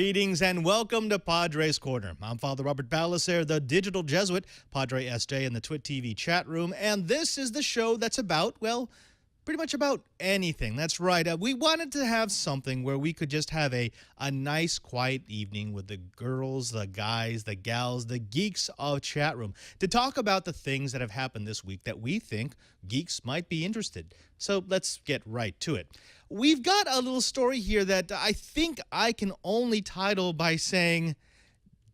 Greetings and welcome to Padre's Corner. I'm Father Robert Balacer, the digital Jesuit, Padre SJ in the Twit TV chat room, and this is the show that's about, well, pretty much about anything. That's right. We wanted to have something where we could just have a nice, quiet evening with the girls, the guys, the gals, the geeks of chat room to talk about the things that have happened this week that we think geeks might be interested. So let's get right to it. We've got a little story here that I think I can only title by saying,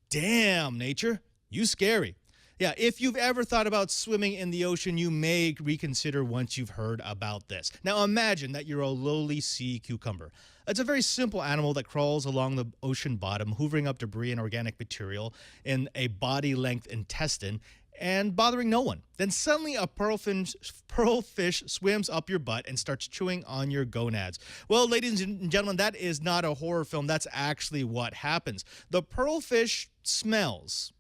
"Damn, nature, you scary." Yeah, if you've ever thought about swimming in the ocean, you may reconsider once you've heard about this. Now imagine that you're a lowly sea cucumber. It's a very simple animal that crawls along the ocean bottom, hoovering up debris and organic material in a body-length intestine and bothering no one. Then suddenly a pearlfish swims up your butt and starts chewing on your gonads. Well, ladies and gentlemen, that is not a horror film. That's actually what happens. The pearlfish smells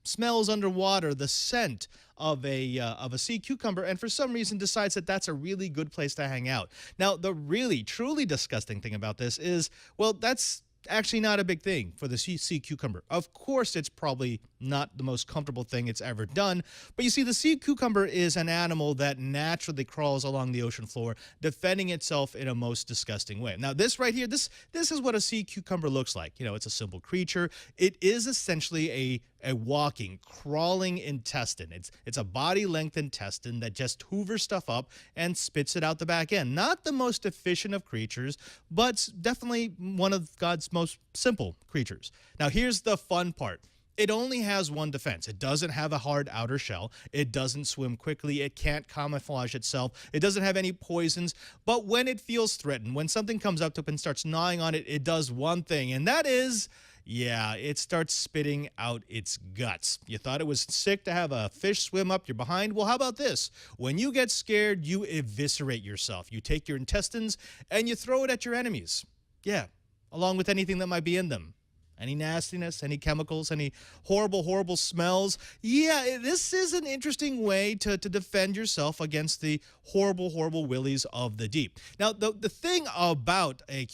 underwater the scent of a sea cucumber, and for some reason decides that that's a really good place to hang out. Now, the really, truly disgusting thing about this is, well, that's actually not a big thing for the sea cucumber. Of course, it's probably not the most comfortable thing it's ever done, but you see, the sea cucumber is an animal that naturally crawls along the ocean floor, defending itself in a most disgusting way. Now, this right here, this is what a sea cucumber looks like. You know, it's a simple creature. It is essentially a walking, crawling intestine. It's a body-length intestine that just hoovers stuff up and spits it out the back end. Not the most efficient of creatures, but definitely one of God's most simple creatures. Now, here's the fun part. It only has one defense. It doesn't have a hard outer shell. It doesn't swim quickly. It can't camouflage itself. It doesn't have any poisons. But when it feels threatened, when something comes up to it and starts gnawing on it, it does one thing, and that is, yeah, it starts spitting out its guts. You thought it was sick to have a fish swim up your behind? Well, how about this? When you get scared, you eviscerate yourself. You take your intestines and you throw it at your enemies. Yeah, along with anything that might be in them. Any nastiness, any chemicals, any horrible, horrible smells. Yeah, this is an interesting way to defend yourself against the horrible, horrible willies of the deep. Now, the thing about a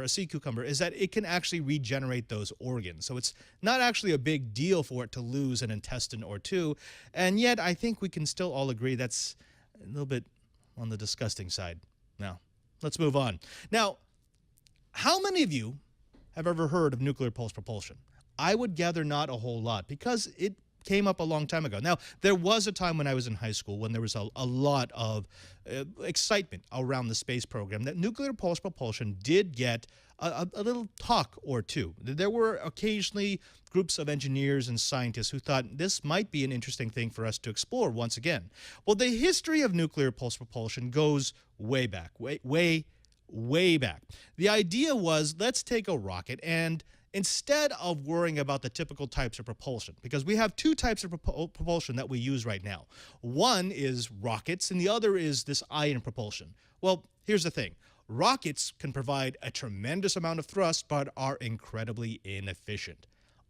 sea cucumber, is that it can actually regenerate those organs. So it's not actually a big deal for it to lose an intestine or two. And yet, I think we can still all agree that's a little bit on the disgusting side. Now, let's move on. Now, how many of you have ever heard of nuclear pulse propulsion? I would gather not a whole lot, because it came up a long time ago. Now, there was a time when I was in high school when there was a lot of excitement around the space program that nuclear pulse propulsion did get a little talk or two. There were occasionally groups of engineers and scientists who thought this might be an interesting thing for us to explore once again. Well, the history of nuclear pulse propulsion goes way back, way back. The idea was, let's take a rocket and instead of worrying about the typical types of propulsion, because we have two types of propulsion that we use right now. One is rockets and the other is this ion propulsion. Well, here's the thing. Rockets can provide a tremendous amount of thrust but are incredibly inefficient.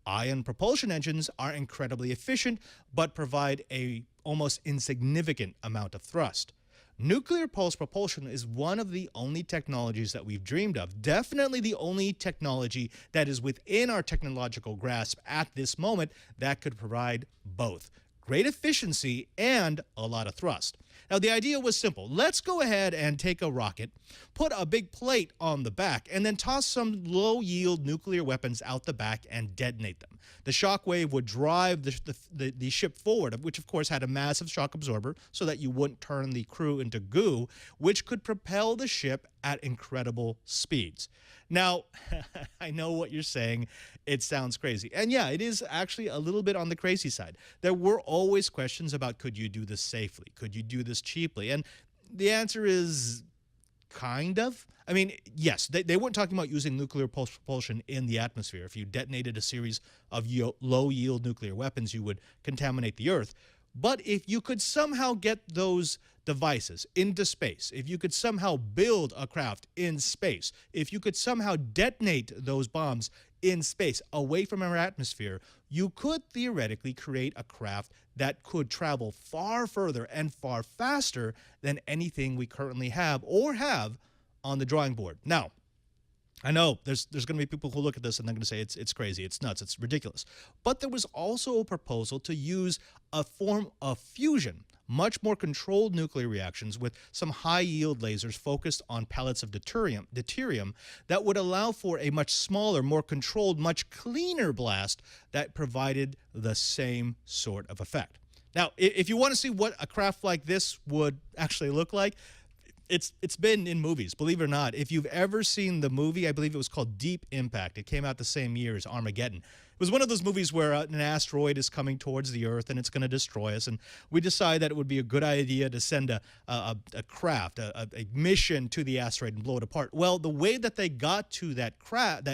Ion propulsion engines are incredibly efficient but provide a almost insignificant amount of thrust. Nuclear pulse propulsion is one of the only technologies that we've dreamed of, definitely the only technology that is within our technological grasp at this moment that could provide both great efficiency and a lot of thrust. Now, the idea was simple. Let's go ahead and take a rocket, put a big plate on the back, and then toss some low-yield nuclear weapons out the back and detonate them. The shock wave would drive the ship forward, which of course had a massive shock absorber so that you wouldn't turn the crew into goo, which could propel the ship at incredible speeds. Now, I know what you're saying. It sounds crazy. And yeah, it is actually a little bit on the crazy side. There were always questions about, could you do this safely? Could you do this cheaply? And the answer is kind of. I mean, yes, they weren't talking about using nuclear pulse propulsion in the atmosphere. If you detonated a series of low-yield nuclear weapons, you would contaminate the Earth. But if you could somehow get those devices into space, if you could somehow build a craft in space, if you could somehow detonate those bombs in space away from our atmosphere, you could theoretically create a craft that could travel far further and far faster than anything we currently have or have on the drawing board. Now, I know there's going to be people who look at this and they're going to say it's crazy, it's nuts, it's ridiculous. But there was also a proposal to use a form of fusion, much more controlled nuclear reactions with some high yield lasers focused on pellets of deuterium that would allow for a much smaller, more controlled, much cleaner blast that provided the same sort of effect. Now, if you want to see what a craft like this would actually look like, it's been in movies, believe it or not. If you've ever seen the movie, I believe it was called Deep Impact. It came out the same year as Armageddon. It was one of those movies where an asteroid is coming towards the Earth and it's going to destroy us. And we decide that it would be a good idea to send a craft, a mission to the asteroid and blow it apart. Well, the way that they got to that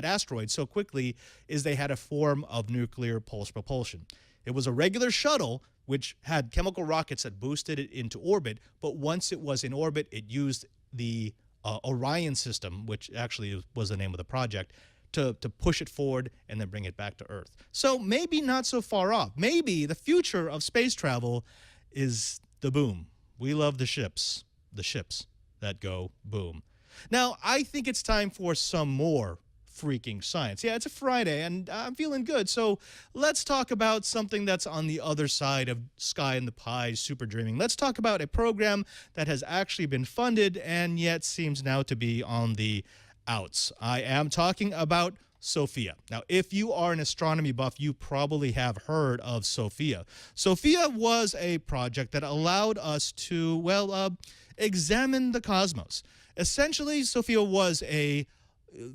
asteroid so quickly is they had a form of nuclear pulse propulsion. It was a regular shuttle, which had chemical rockets that boosted it into orbit. But once it was in orbit, it used the Orion system, which actually was the name of the project, to push it forward and then bring it back to Earth. So maybe not so far off. Maybe the future of space travel is the boom. We love the ships that go boom. Now, I think it's time for some more freaking science. Yeah, it's a Friday and I'm feeling good. So let's talk about something that's on the other side of Sky and the Pie, super dreaming. Let's talk about a program that has actually been funded and yet seems now to be on the outs. I am talking about SOFIA. Now, if you are an astronomy buff, you probably have heard of SOFIA. SOFIA was a project that allowed us to, well, examine the cosmos. Essentially, SOFIA was a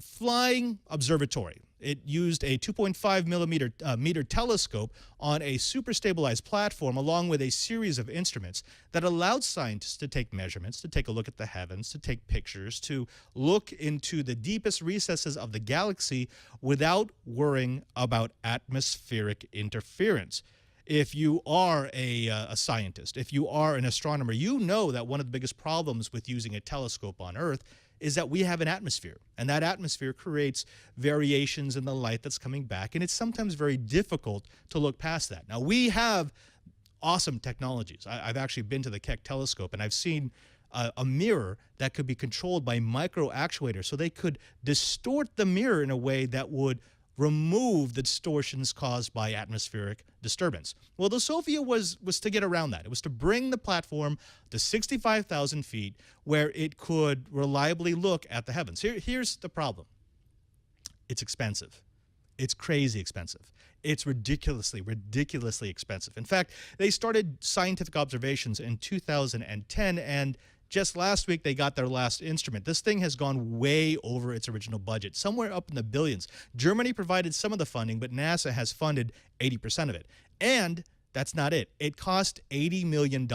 flying observatory. It used a 2.5 meter telescope on a super stabilized platform along with a series of instruments that allowed scientists to take measurements, to take a look at the heavens, to take pictures, to look into the deepest recesses of the galaxy without worrying about atmospheric interference. If you are a scientist, if you are an astronomer, you know that one of the biggest problems with using a telescope on Earth is that we have an atmosphere, and that atmosphere creates variations in the light that's coming back, and it's sometimes very difficult to look past that. Now, we have awesome technologies. I've actually been to the Keck telescope, and I've seen a mirror that could be controlled by micro actuators, so they could distort the mirror in a way that would remove the distortions caused by atmospheric disturbance. Well, the SOFIA was to get around that. It was to bring the platform to 65,000 feet where it could reliably look at the heavens. Here's the problem. It's expensive. It's crazy expensive. It's ridiculously expensive. In fact, they started scientific observations in 2010, and just last week, they got their last instrument. This thing has gone way over its original budget, somewhere up in the billions. Germany provided some of the funding, but NASA has funded 80% of it. And that's not it. It cost $80 million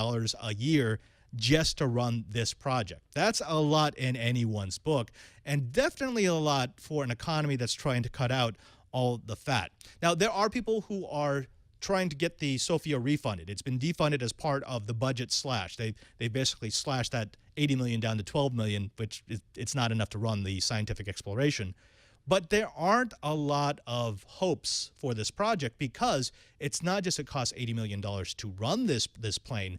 a year just to run this project. That's a lot in anyone's book, and definitely a lot for an economy that's trying to cut out all the fat. Now, there are people who are trying to get the SOFIA refunded. It's been defunded as part of the budget slash. They basically slashed that $80 million down to $12 million, which it's not enough to run the scientific exploration. But there aren't a lot of hopes for this project because it's not just it costs $80 million to run this plane,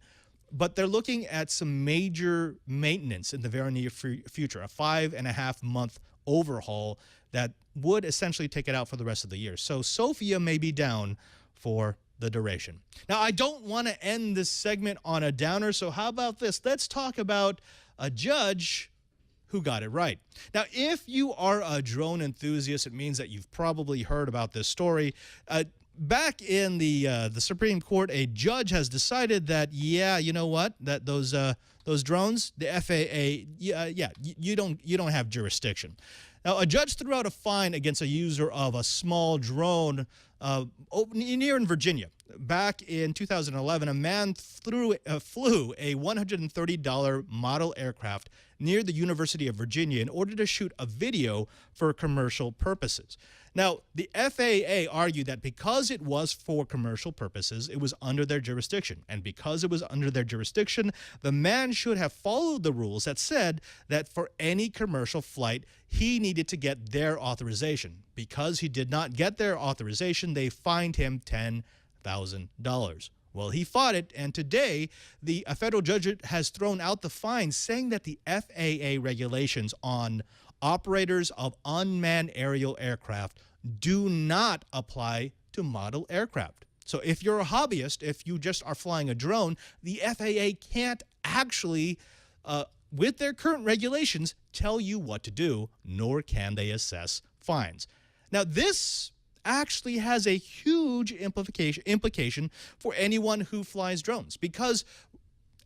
but they're looking at some major maintenance in the very near future, a 5.5-month overhaul that would essentially take it out for the rest of the year. So SOFIA may be down for the duration. Now, I don't want to end this segment on a downer, so how about this? Let's talk about a judge who got it right. Now, if you are a drone enthusiast, it means that you've probably heard about this story. Back in the Supreme Court, a judge has decided that, yeah, you know what, that those drones, the FAA, you don't have jurisdiction. Now, a judge threw out a fine against a user of a small drone near in Virginia. Back in 2011, a man flew a $130 model aircraft near the University of Virginia in order to shoot a video for commercial purposes. Now, the FAA argued that because it was for commercial purposes, it was under their jurisdiction. And because it was under their jurisdiction, the man should have followed the rules that said that for any commercial flight, he needed to get their authorization. Because he did not get their authorization, they fined him $10,000. Well, he fought it, and today a federal judge has thrown out the fine, saying that the FAA regulations on operators of unmanned aerial aircraft do not apply to model aircraft. So if you're a hobbyist, if you just are flying a drone, the FAA can't actually, with their current regulations, tell you what to do, nor can they assess fines. Now, this actually has a huge implication for anyone who flies drones, because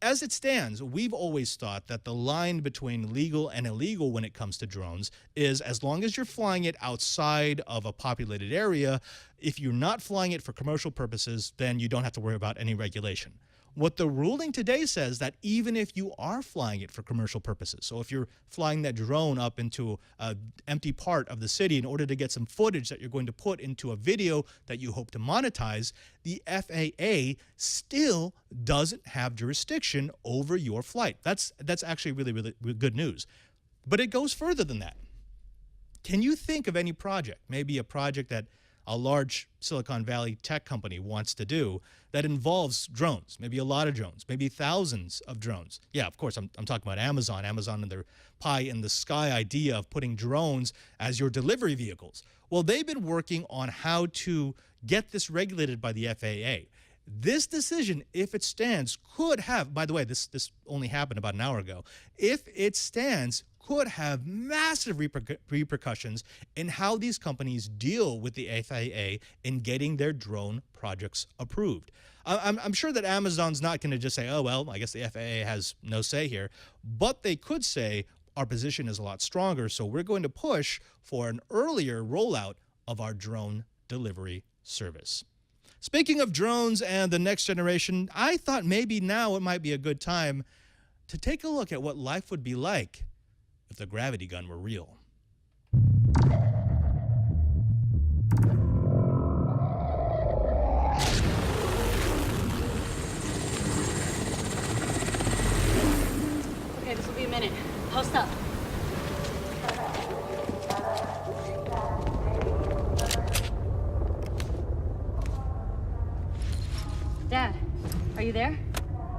as it stands, we've always thought that the line between legal and illegal when it comes to drones is, as long as you're flying it outside of a populated area, if you're not flying it for commercial purposes, then you don't have to worry about any regulation. What the ruling today says, that even if you are flying it for commercial purposes, so if you're flying that drone up into an empty part of the city in order to get some footage that you're going to put into a video that you hope to monetize, the FAA still doesn't have jurisdiction over your flight. That's actually really, really good news. But it goes further than that. Can you think of any project, maybe a project that a large Silicon Valley tech company wants to do that involves drones, maybe a lot of drones, maybe thousands of drones? Yeah, of course, I'm talking about Amazon and their pie in the sky idea of putting drones as your delivery vehicles. Well, they've been working on how to get this regulated by the FAA. This decision, if it stands, could have, by the way, this only happened about an hour ago, if it stands, could have massive repercussions in how these companies deal with the FAA in getting their drone projects approved. I'm sure that Amazon's not going to just say, oh, well, I guess the FAA has no say here, but they could say our position is a lot stronger, so we're going to push for an earlier rollout of our drone delivery service. Speaking of drones and the next generation, I thought maybe now it might be a good time to take a look at what life would be like if the gravity gun were real. Okay, this will be a minute. Post up. Dad, are you there?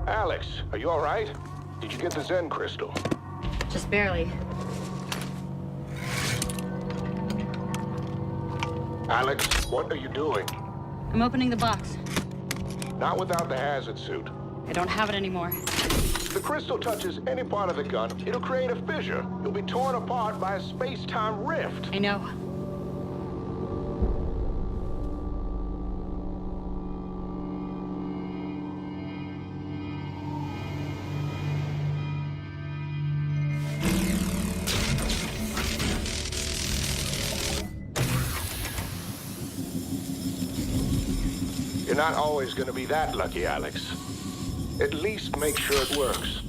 Alex, are you all right? Did you get the Zen crystal? Just barely. Alex, what are you doing? I'm opening the box. Not without the hazard suit. I don't have it anymore. If the crystal touches any part of the gun, it'll create a fissure. You'll be torn apart by a space-time rift. I know. You're not always going to be that lucky, Alex. At least make sure it works.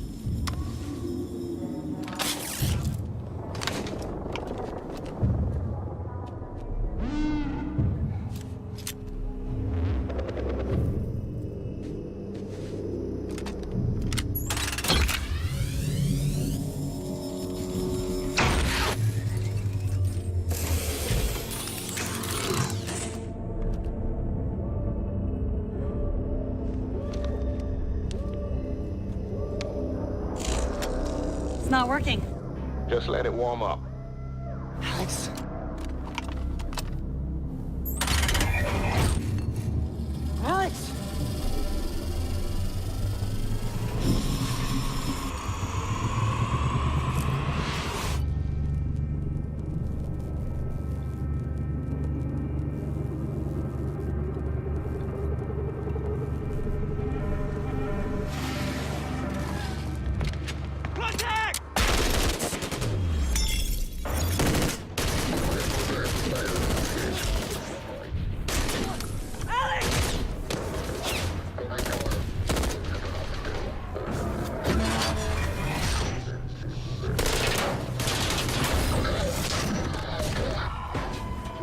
Not working. Just let it warm up. Alex? Alex!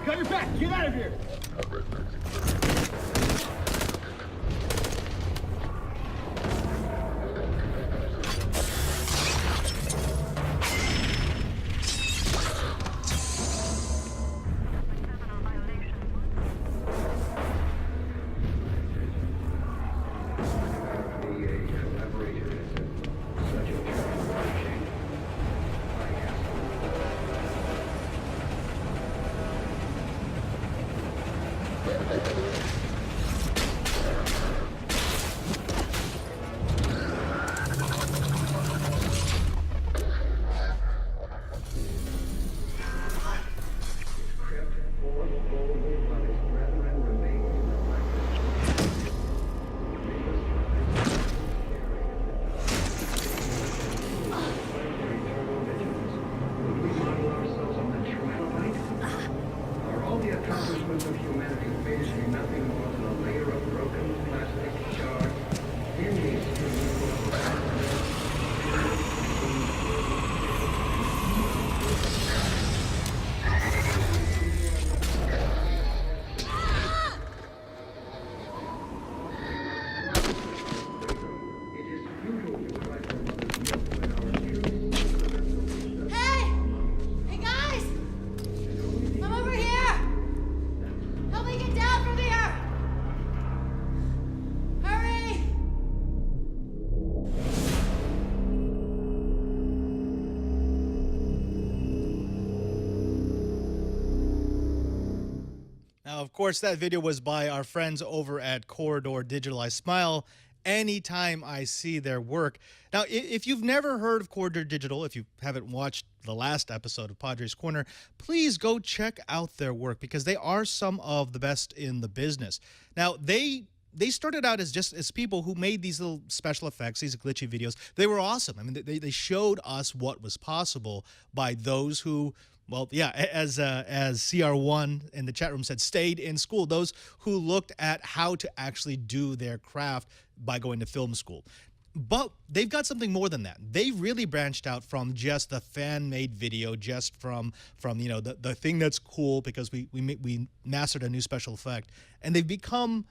Got your back! Get out of here! Now, of course, that video was by our friends over at Corridor Digital. I smile anytime I see their work. Now, if you've never heard of Corridor Digital, if you haven't watched the last episode of Padres Corner, please go check out their work because they are some of the best in the business. Now, they started out as just as people who made these little special effects, these glitchy videos. They were awesome. I mean, they showed us what was possible by those who, well, yeah, as CR1 in the chat room said, stayed in school. Those who looked at how to actually do their craft by going to film school. But they've got something more than that. They really branched out from just the fan-made video, just from you know the thing that's cool because we mastered a new special effect, and they've become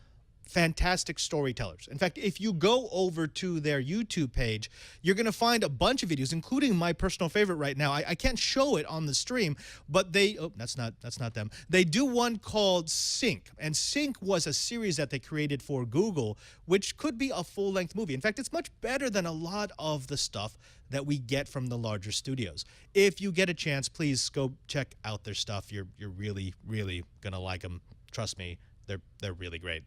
fantastic storytellers. In fact, if you go over to their YouTube page, you're going to find a bunch of videos, including my personal favorite right now. I can't show it on the stream, but that's not them. They do one called Sync, and Sync was a series that they created for Google, which could be a full-length movie. In fact, it's much better than a lot of the stuff that we get from the larger studios. If you get a chance, please go check out their stuff. You're really, really going to like them. Trust me, they're really great.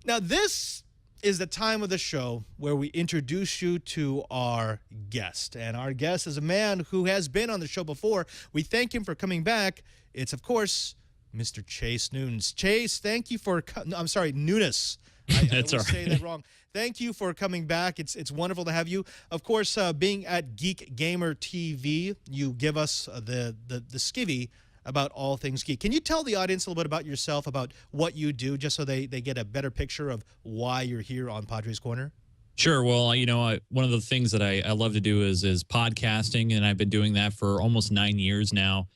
Now, this is the time of the show where we introduce you to our guest. And our guest is a man who has been on the show before. We thank him for coming back. It's, of course, Mr. Chase Nunes. Chase, thank you for... I'm sorry, Nunes. That's I all right. say that wrong. Thank you for coming back. It's wonderful to have you. Of course, being at Geek Gamer TV, you give us the skivvy about all things geek. Can you tell the audience a little bit about yourself, about what you do, just so they get a better picture of why you're here on Padres Corner? Sure. Well, you know, one of the things that I love to do is podcasting, and I've been doing that for almost 9 years now.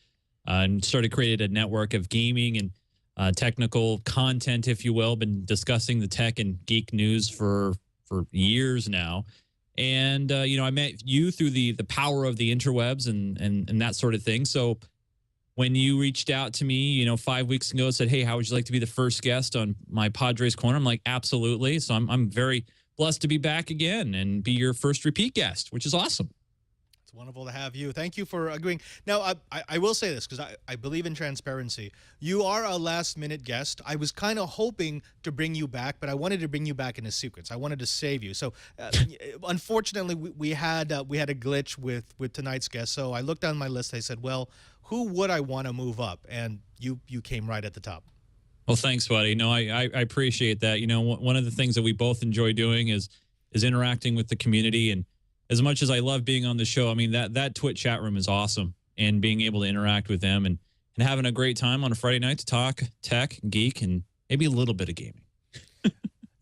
And created a network of gaming and technical content, if you will. Been discussing the tech and geek news for years now. And you know, I met you through the power of the interwebs and that sort of thing. So when you reached out to me, you know, 5 weeks ago and said, hey, how would you like to be the first guest on my Padres Corner? I'm like, absolutely. So I'm very blessed to be back again and be your first repeat guest, which is awesome. It's wonderful to have you. Thank you for agreeing. Now, I will say this because I believe in transparency. You are a last-minute guest. I was kind of hoping to bring you back, but I wanted to bring you back in a sequence. I wanted to save you. So, unfortunately, we had a glitch with tonight's guest. So I looked down my list. I said, well, who would I want to move up? And you came right at the top. Well, thanks, buddy. No, I appreciate that. You know, one of the things that we both enjoy doing is interacting with the community. And as much as I love being on the show, I mean, that Twitch chat room is awesome, and being able to interact with them and having a great time on a Friday night to talk tech, geek, and maybe a little bit of gaming.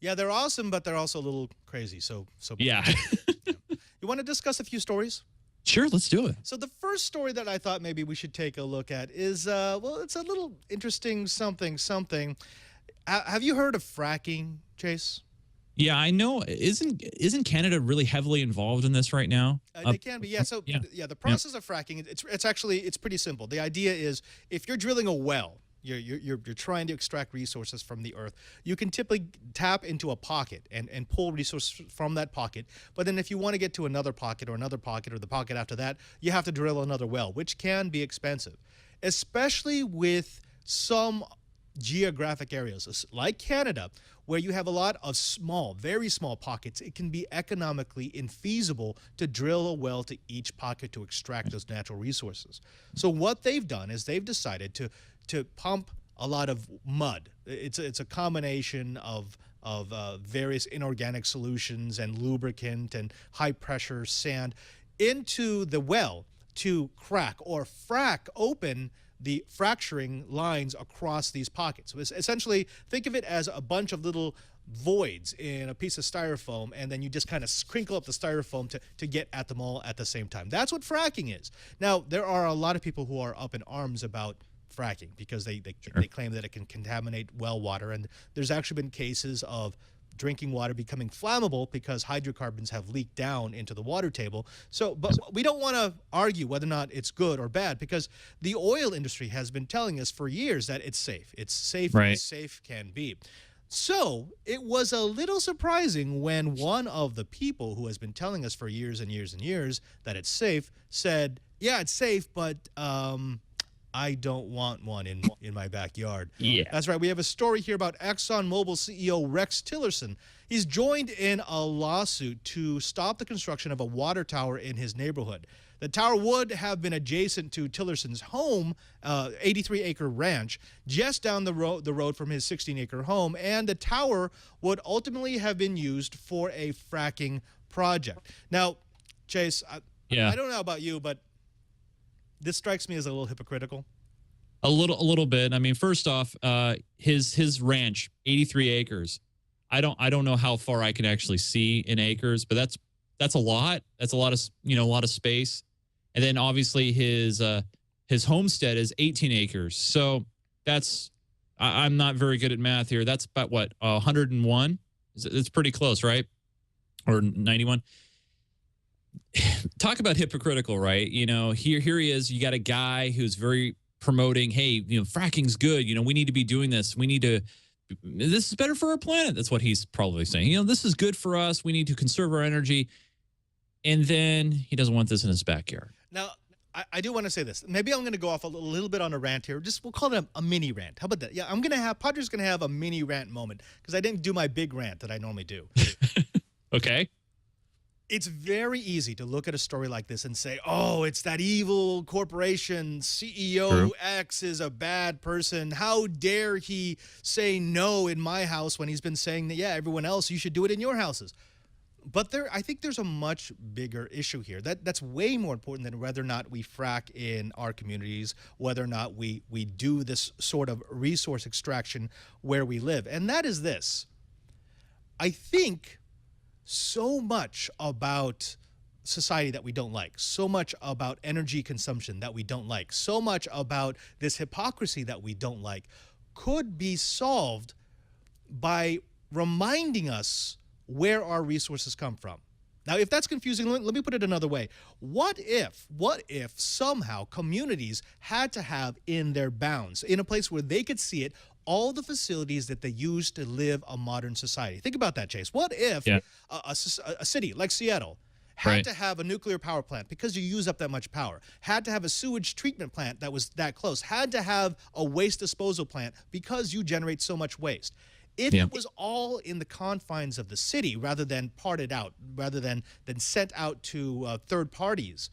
Yeah, they're awesome, but they're also a little crazy. So yeah. Yeah. You want to discuss a few stories? Sure, let's do it. So the first story that I thought maybe we should take a look at is, well, it's a little interesting something. Have you heard of fracking, Chase? Yeah, I know. Isn't Canada really heavily involved in this right now? They can be, yeah. So yeah, the process of fracking, it's pretty simple. The idea is if you're drilling a well, you're trying to extract resources from the earth, you can typically tap into a pocket and pull resources from that pocket. But then if you want to get to another pocket or the pocket after that, you have to drill another well, which can be expensive, especially with some geographic areas like Canada, where you have a lot of small, very small pockets. It can be economically infeasible to drill a well to each pocket to extract those natural resources. So what they've done is they've decided to pump a lot of mud. It's a combination of various inorganic solutions and lubricant and high pressure sand into the well to crack or frack open the fracturing lines across these pockets. So essentially, think of it as a bunch of little voids in a piece of styrofoam, and then you just kind of crinkle up the styrofoam to get at them all at the same time. That's what fracking is. Now, there are a lot of people who are up in arms about fracking because they claim that it can contaminate well water, and there's actually been cases of drinking water becoming flammable because hydrocarbons have leaked down into the water table. So, but we don't want to argue whether or not it's good or bad because the oil industry has been telling us for years that it's safe. It's safe Right. as safe can be. So it was a little surprising when one of the people who has been telling us for years and years and years that it's safe said, yeah, it's safe, but I don't want one in my backyard. Yeah. That's right. We have a story here about ExxonMobil CEO Rex Tillerson. He's joined in a lawsuit to stop the construction of a water tower in his neighborhood. The tower would have been adjacent to Tillerson's home, 83-acre ranch, just down the road from his 16-acre home, and the tower would ultimately have been used for a fracking project. Now, Chase, I don't know about you, but this strikes me as a little hypocritical. A little bit. I mean, first off, his ranch, 83 acres. I don't know how far I can actually see in acres, but that's a lot. That's a lot of a lot of space. And then obviously his homestead is 18 acres. So that's I'm not very good at math here. That's about what 101. It's pretty close, right? Or 91. Talk about hypocritical, right? Here he is. You got a guy who's very promoting, hey, fracking's good. We need to be doing this. This is better for our planet. That's what he's probably saying. This is good for us. We need to conserve our energy. And then he doesn't want this in his backyard. Now, I do want to say this. Maybe I'm going to go off a little bit on a rant here. We'll call it a mini rant. How about that? Yeah, Padre's going to have a mini rant moment because I didn't do my big rant that I normally do. Okay. It's very easy to look at a story like this and say, oh, it's that evil corporation, CEO True. X is a bad person. How dare he say no in my house when he's been saying that, yeah, everyone else, you should do it in your houses. But I think there's a much bigger issue here. That's way more important than whether or not we frack in our communities, whether or not we do this sort of resource extraction where we live. And that is this. I think so much about society that we don't like, so much about energy consumption that we don't like, so much about this hypocrisy that we don't like could be solved by reminding us where our resources come from. Now, if that's confusing, let me put it another way. What if somehow communities had to have in their bounds, in a place where they could see it, all the facilities that they use to live a modern society? Think about that, Chase. What if a city like Seattle had to have a nuclear power plant because you use up that much power, had to have a sewage treatment plant that was that close, had to have a waste disposal plant because you generate so much waste? If it was all in the confines of the city rather than parted out, rather than sent out to third parties,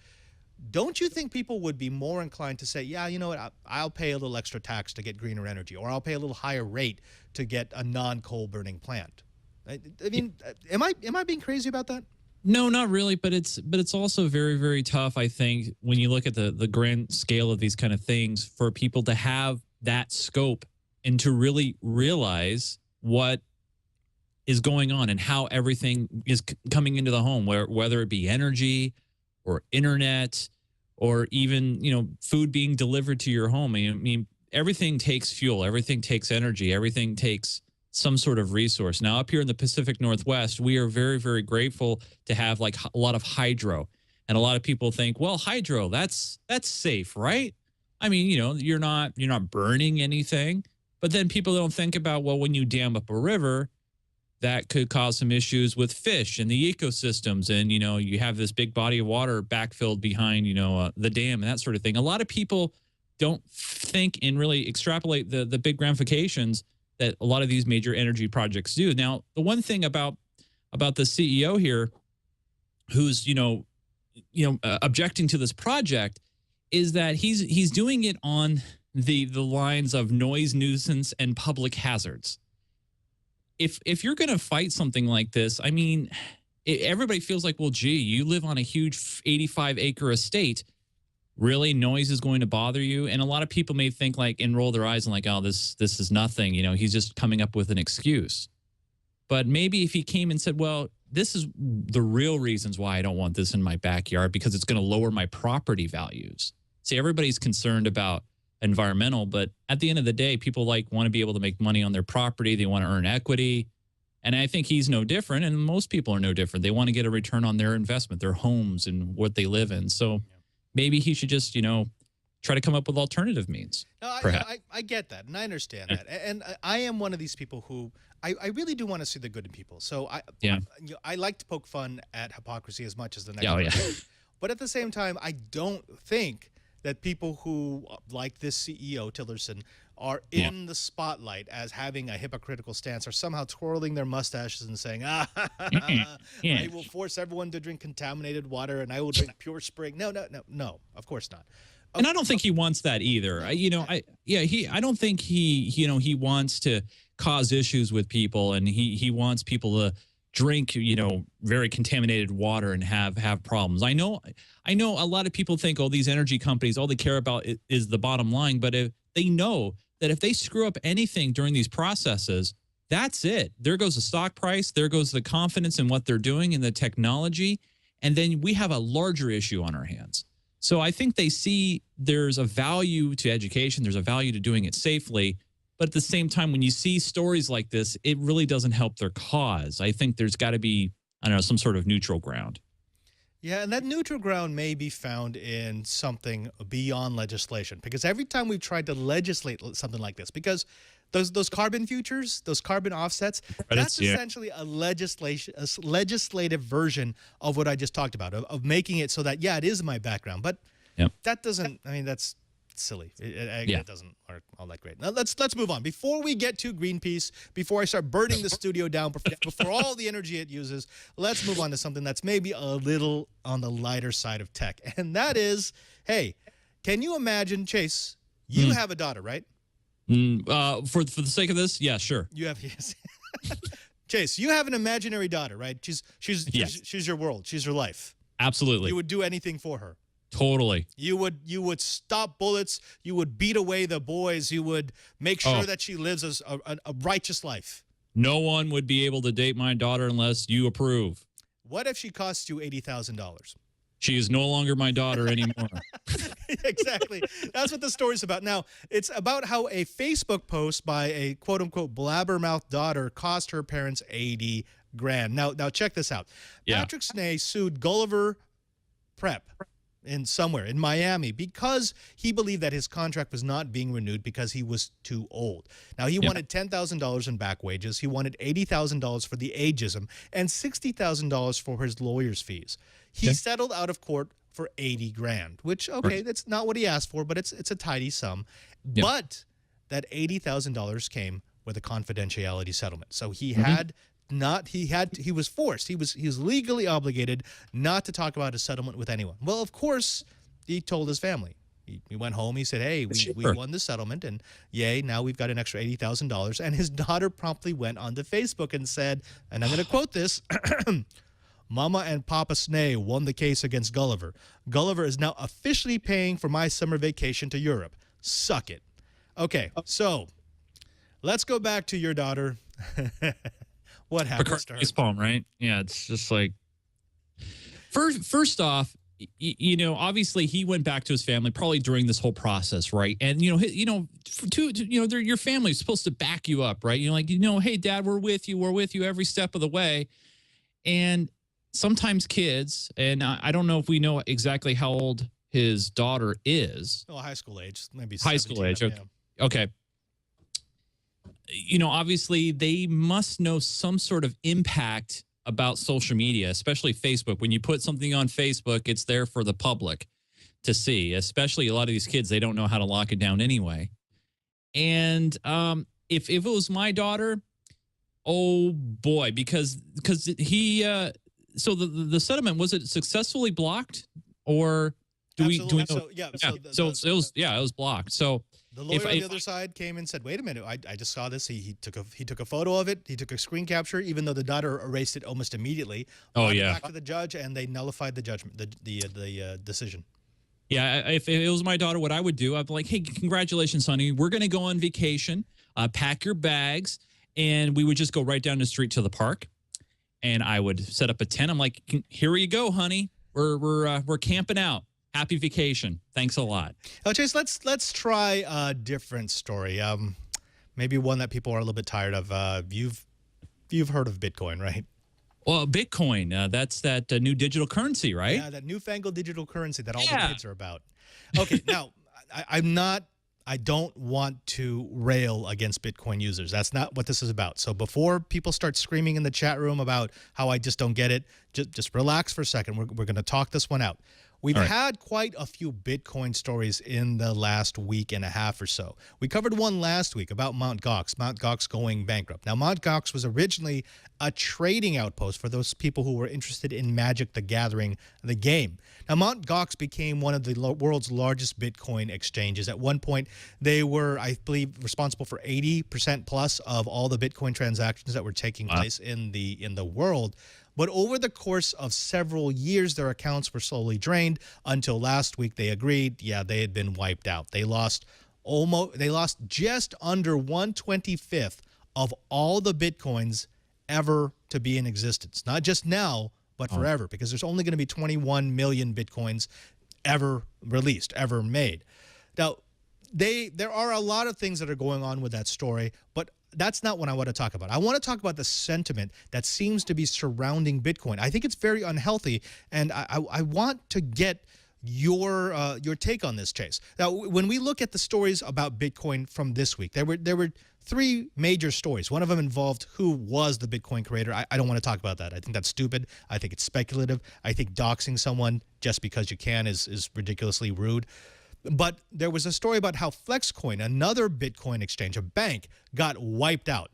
don't you think people would be more inclined to say, yeah, you know what, I'll pay a little extra tax to get greener energy, or I'll pay a little higher rate to get a non-coal burning plant? I mean, am I being crazy about that? No, not really, but it's also very, very tough, I think, when you look at the grand scale of these kind of things, for people to have that scope and to really realize what is going on and how everything is coming into the home, whether it be energy or internet or even, food being delivered to your home. I mean, everything takes fuel, everything takes energy, everything takes some sort of resource. Now, up here in the Pacific Northwest, we are very, very grateful to have like a lot of hydro. And a lot of people think, well, hydro, that's safe, right? I mean, you're not burning anything. But then people don't think about, well, when you dam up a river, that could cause some issues with fish and the ecosystems. And, you have this big body of water backfilled behind, the dam and that sort of thing. A lot of people don't think and really extrapolate the big ramifications that a lot of these major energy projects do. Now, the one thing about the CEO here who's, objecting to this project is that he's doing it on the lines of noise nuisance and public hazards. If you're going to fight something like this, I mean, everybody feels like, well, gee, you live on a huge 85-acre estate. Really, noise is going to bother you? And a lot of people may think like and roll their eyes and like, oh, this is nothing. He's just coming up with an excuse. But maybe if he came and said, well, this is the real reasons why I don't want this in my backyard, because it's going to lower my property values. See, everybody's concerned about environmental, but at the end of the day, people want to be able to make money on their property. They want to earn equity. And I think he's no different. And most people are no different. They want to get a return on their investment, their homes and what they live in. So maybe he should just, try to come up with alternative means. No, I get that. And I understand that. And I am one of these people who I really do want to see the good in people. So I like to poke fun at hypocrisy as much as the next person. But at the same time, I don't think that people who, like this CEO, Tillerson, are in the spotlight as having a hypocritical stance are somehow twirling their mustaches and saying, I will force everyone to drink contaminated water and I will drink pure spring. No, of course not. And I don't think he wants that either. I don't think he wants to cause issues with people, and he wants people to drink, very contaminated water and have problems. I know a lot of people think, these energy companies, all they care about is the bottom line. But if they know that if they screw up anything during these processes, that's it. There goes the stock price. There goes the confidence in what they're doing and the technology. And then we have a larger issue on our hands. So I think they see there's a value to education. There's a value to doing it safely. But at the same time, when you see stories like this, it really doesn't help their cause. I think there's got to be, some sort of neutral ground. Yeah, and that neutral ground may be found in something beyond legislation, because every time we've tried to legislate something like this, because those carbon futures, those carbon offsets, that's essentially a legislative version of what I just talked about, of making it so that, it is my background. But that doesn't, that's silly. It doesn't work all that great. Now let's move on. Before we get to Greenpeace, before I start burning the studio down, before all the energy it uses, let's move on to something that's maybe a little on the lighter side of tech. And that is, hey, can you imagine, Chase, you have a daughter, right? For the sake of this, yeah, sure. You have, yes. Chase, you have an imaginary daughter, right? She's your world. She's your life. Absolutely. You would do anything for her. Totally. You would stop bullets. You would beat away the boys. You would make sure that she lives a righteous life. No one would be able to date my daughter unless you approve. What if she costs you $80,000? She is no longer my daughter anymore. Exactly. That's what the story's about. Now, it's about how a Facebook post by a quote-unquote blabbermouth daughter cost her parents $80 grand. Now check this out. Patrick Snay sued Gulliver Prep somewhere in Miami because he believed that his contract was not being renewed because he was too old. Now, he wanted $10,000 in back wages. He wanted $80,000 for the ageism and $60,000 for his lawyer's fees. He settled out of court for $80 grand, which, that's not what he asked for, but it's a tidy sum. But that $80,000 came with a confidentiality settlement. So he he was forced. He was legally obligated not to talk about a settlement with anyone. Well, of course, he told his family. He went home. He said, hey, we won the settlement, and yay, now we've got an extra $80,000. And his daughter promptly went onto Facebook and said, and I'm going to quote this, Mama and Papa Snay won the case against Gulliver. Gulliver is now officially paying for my summer vacation to Europe. Suck it. Okay, so let's go back to your daughter. What happened to her? Palm, right? Yeah, it's just like first off, obviously he went back to his family probably during this whole process, right? And your family's supposed to back you up, right? You're like, hey, Dad, we're with you every step of the way. And sometimes kids, and I don't know if we know exactly how old his daughter is. Oh, high school age, maybe high school age. Okay. Obviously they must know some sort of impact about social media, especially Facebook. When you put something on Facebook, it's there for the public to see, especially a lot of these kids, they don't know how to lock it down anyway. And if it was my daughter, oh boy, because he, so the settlement, was it successfully blocked or do we know? It was blocked. So the lawyer on the other side came and said, wait a minute, I just saw this. He took a photo of it. He took a screen capture, even though the daughter erased it almost immediately. Back to the judge, and they nullified the judgment, the decision. Yeah, if it was my daughter, what I would do, I'd be like, hey, congratulations, honey. We're going to go on vacation. Pack your bags. And we would just go right down the street to the park. And I would set up a tent. I'm like, here you go, honey. We're camping out. Happy vacation. Thanks a lot. Oh, Chase, let's try a different story. Maybe one that people are a little bit tired of. You've heard of Bitcoin, right? Well, Bitcoin, that's that new digital currency, right? Yeah, that newfangled digital currency that all the kids are about. Okay, now, I don't want to rail against Bitcoin users. That's not what this is about. So before people start screaming in the chat room about how I just don't get it, just relax for a second. We're going to talk this one out. We've All right. had quite a few Bitcoin stories in the last week and a half or so. We covered one last week about Mt. Gox going bankrupt. Now, Mt. Gox was originally a trading outpost for those people who were interested in Magic the Gathering, the game. Now, Mt. Gox became one of the world's largest Bitcoin exchanges. At one point, they were, I believe, responsible for 80% plus of all the Bitcoin transactions that were taking place in the world. But over the course of several years, their accounts were slowly drained until last week they agreed, yeah, they had been wiped out. They lost just under 1/25th of all the Bitcoins ever to be in existence. Not just now, but forever, because there's only going to be 21 million Bitcoins ever released, ever made. Now, there are a lot of things that are going on with that story, but that's not what I want to talk about. I want to talk about the sentiment that seems to be surrounding Bitcoin. I think it's very unhealthy, and I want to get your take on this, Chase. Now, when we look at the stories about Bitcoin from this week, there were three major stories. One of them involved who was the Bitcoin creator. I don't want to talk about that. I think that's stupid. I think it's speculative. I think doxing someone just because you can is ridiculously rude. But there was a story about how Flexcoin, another Bitcoin exchange, a bank, got wiped out.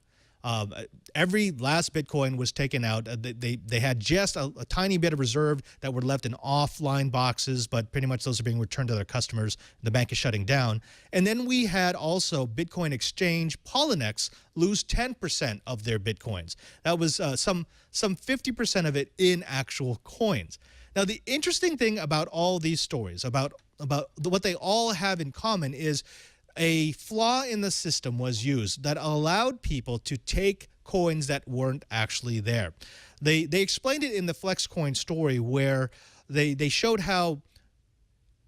Every last Bitcoin was taken out. They had just a tiny bit of reserve that were left in offline boxes, but pretty much those are being returned to their customers. The bank is shutting down. And then we had also Bitcoin exchange Poloniex lose 10% of their Bitcoins. That was some 50% of it in actual coins. Now, the interesting thing about all these stories, about what they all have in common, is a flaw in the system was used that allowed people to take coins that weren't actually there. They explained it in the Flexcoin story, where they showed how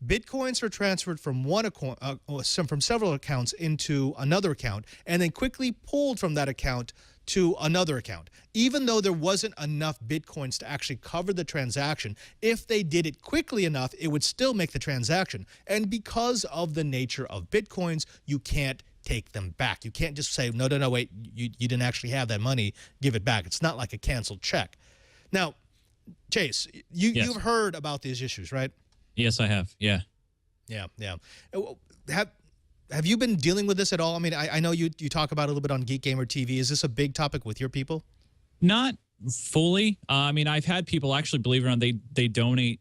Bitcoins are transferred from from several accounts into another account, and then quickly pulled from that account to another account. Even though there wasn't enough Bitcoins to actually cover the transaction, if they did it quickly enough, it would still make the transaction. And because of the nature of Bitcoins, you can't take them back. You can't just say, no, wait, you didn't actually have that money, give it back. It's not like a canceled check. Now, Chase, you've heard about these issues, right? Yes, I have. Yeah. Yeah. Have you been dealing with this at all? I mean, I know you talk about it a little bit on Geek Gamer TV. Is this a big topic with your people? Not fully. I mean, I've had people actually, believe it or not, they donate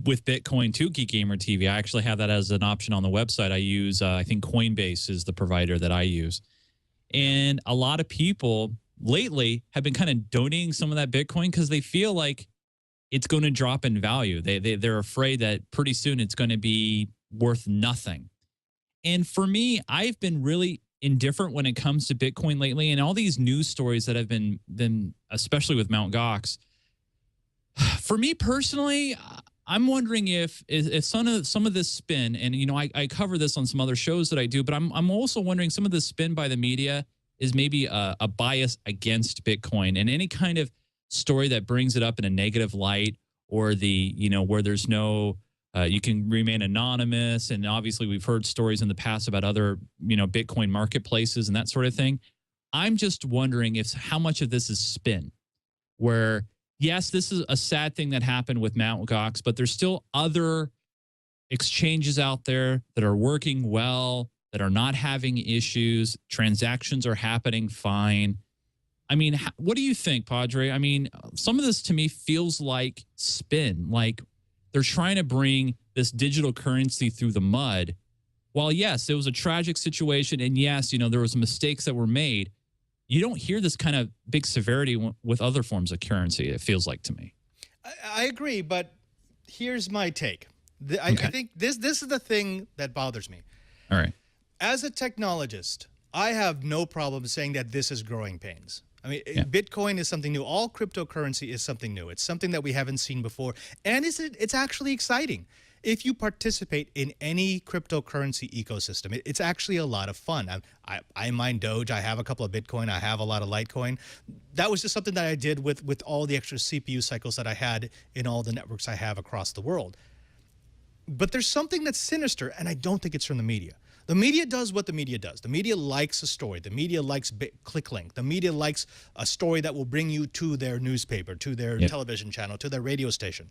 with Bitcoin to Geek Gamer TV. I actually have that as an option on the website. I use, I think Coinbase is the provider that I use. And a lot of people lately have been kind of donating some of that Bitcoin because they feel like it's going to drop in value. They're afraid that pretty soon it's going to be worth nothing. And for me, I've been really indifferent when it comes to Bitcoin lately, and all these news stories that have been especially with Mt. Gox. For me personally, I'm wondering if some of this spin, and you know, I cover this on some other shows that I do, but I'm also wondering some of the spin by the media is maybe a bias against Bitcoin, and any kind of story that brings it up in a negative light, or where there's no you can remain anonymous. And obviously we've heard stories in the past about other, Bitcoin marketplaces and that sort of thing. I'm just wondering how much of this is spin, where, yes, this is a sad thing that happened with Mt. Gox, but there's still other exchanges out there that are working well, that are not having issues. Transactions are happening fine. I mean, what do you think, Padre? I mean, some of this to me feels like spin, like they're trying to bring this digital currency through the mud. While, yes, it was a tragic situation, and yes, there was mistakes that were made, you don't hear this kind of big severity with other forms of currency, it feels like to me. I agree, but here's my take. I think this is the thing that bothers me. All right. As a technologist, I have no problem saying that this is growing pains. I mean, Bitcoin is something new. All cryptocurrency is something new. It's something that we haven't seen before. And it's actually exciting. If you participate in any cryptocurrency ecosystem, it's actually a lot of fun. I mine Doge. I have a couple of Bitcoin. I have a lot of Litecoin. That was just something that I did with all the extra CPU cycles that I had in all the networks I have across the world. But there's something that's sinister, and I don't think it's from the media. The media does what the media does. The media likes a story. The media likes ClickLink. The media likes a story that will bring you to their newspaper, to their television channel, to their radio station.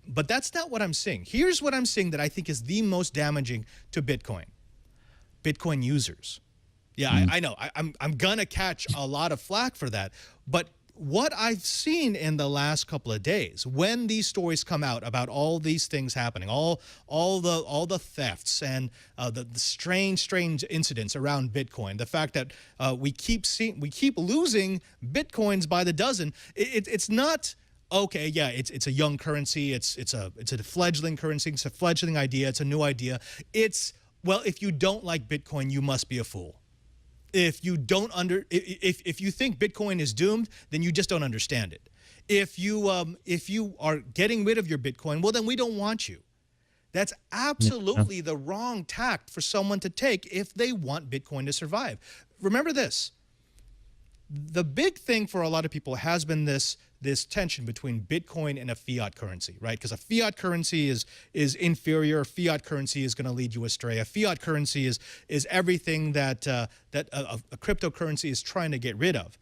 But that's not what I'm seeing. Here's what I'm seeing that I think is the most damaging to Bitcoin. Bitcoin users. Yeah, I know. I'm going to catch a lot of flack for that. But what I've seen in the last couple of days, when these stories come out about all these things happening, all the thefts and the strange incidents around Bitcoin, the fact that we keep losing Bitcoins by the dozen, it's not okay. Yeah, it's a young currency. It's a fledgling currency. It's a fledgling idea. It's a new idea. It's, well, if you don't like Bitcoin, you must be a fool. If you don't if you think Bitcoin is doomed, then you just don't understand it. If you are getting rid of your Bitcoin, well, then we don't want you. That's absolutely the wrong tact for someone to take if they want Bitcoin to survive. Remember this. The big thing for a lot of people has been this tension between Bitcoin and a fiat currency, right? Because a fiat currency is inferior. A fiat currency is going to lead you astray. A fiat currency is everything that a cryptocurrency is trying to get rid of.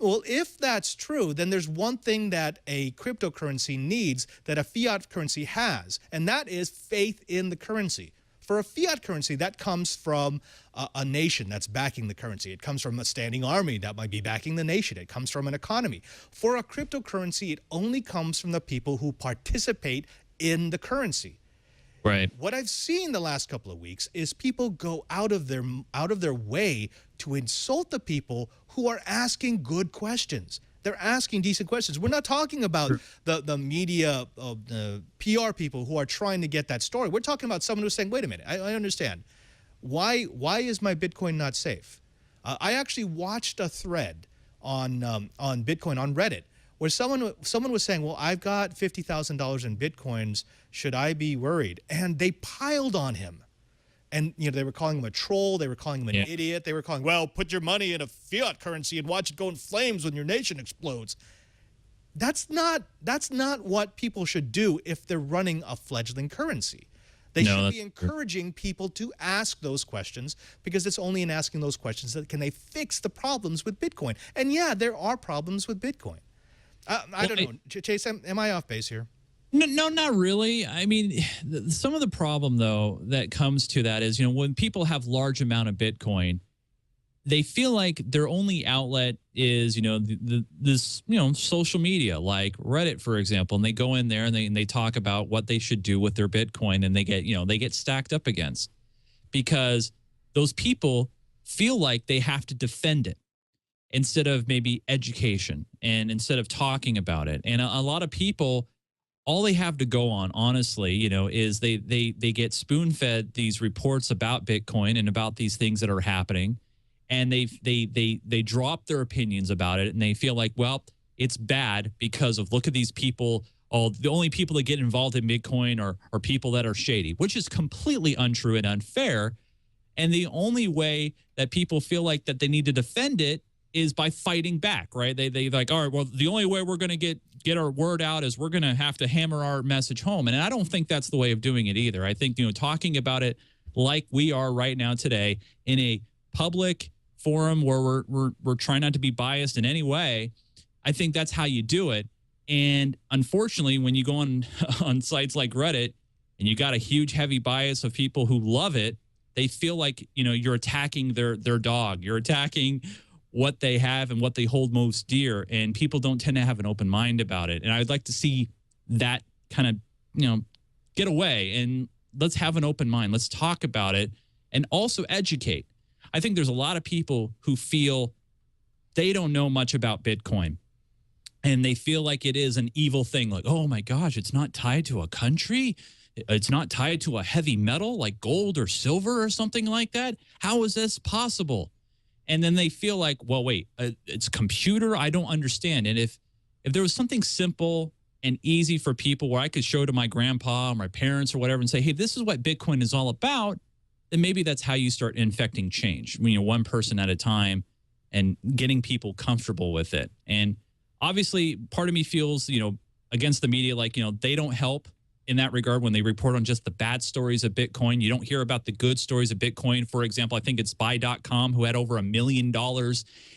Well, if that's true, then there's one thing that a cryptocurrency needs that a fiat currency has, and that is faith in the currency. For a fiat currency, that comes from a nation that's backing the currency. It comes from a standing army that might be backing the nation. It comes from an economy. For a cryptocurrency, it only comes from the people who participate in the currency. Right. What I've seen the last couple of weeks is people go out of their way to insult the people who are asking good questions. They're asking decent questions. We're not talking about the media, the PR people who are trying to get that story. We're talking about someone who's saying, wait a minute, I understand. Why is my Bitcoin not safe? I actually watched a thread on Bitcoin on Reddit where someone was saying, well, I've got $50,000 in Bitcoins. Should I be worried? And they piled on him. And, you know, they were calling him a troll. They were calling him an idiot. They were calling, well, put your money in a fiat currency and watch it go in flames when your nation explodes. That's not what people should do if they're running a fledgling currency. They should be encouraging people to ask those questions, because it's only in asking those questions that can they fix the problems with Bitcoin. And, yeah, there are problems with Bitcoin. I don't know. Chase, am I off base here? No, not really. I mean, some of the problem, though, that comes to that is, you know, when people have large amount of Bitcoin, they feel like their only outlet is, you know, this, you know, social media like Reddit, for example, and they go in there and they talk about what they should do with their Bitcoin, and they get stacked up against, because those people feel like they have to defend it instead of maybe education and instead of talking about it. And a lot of people, all they have to go on, honestly, you know, is they get spoon-fed these reports about Bitcoin and about these things that are happening, and they drop their opinions about it, and they feel like, well, it's bad because of, look at these people. Oh, the only people that get involved in Bitcoin are people that are shady, which is completely untrue and unfair. And the only way that people feel like that they need to defend it is by fighting back, right? They like, all right, well, the only way we're going to get our word out is we're going to have to hammer our message home. And I don't think that's the way of doing it either. I think, you know, talking about it like we are right now today in a public forum where we're trying not to be biased in any way, I think that's how you do it. And unfortunately, when you go on sites like Reddit and you got a huge heavy bias of people who love it, they feel like, you know, you're attacking their dog. You're attacking what they have and what they hold most dear, and people don't tend to have an open mind about it. And I'd like to see that kind of, you know, get away, and let's have an open mind. Let's talk about it and also educate. I think there's a lot of people who feel they don't know much about Bitcoin, and they feel like it is an evil thing. Like, oh my gosh, it's not tied to a country. It's not tied to a heavy metal like gold or silver or something like that. How is this possible? And then they feel like, well, wait, it's computer? I don't understand. And if there was something simple and easy for people where I could show to my grandpa or my parents or whatever and say, hey, this is what Bitcoin is all about, then maybe that's how you start infecting change, you know, one person at a time, and getting people comfortable with it. And obviously, part of me feels, you know, against the media, like, you know, they don't help in that regard when they report on just the bad stories of Bitcoin. You don't hear about the good stories of Bitcoin. For example, I think it's buy.com, who had over $1 million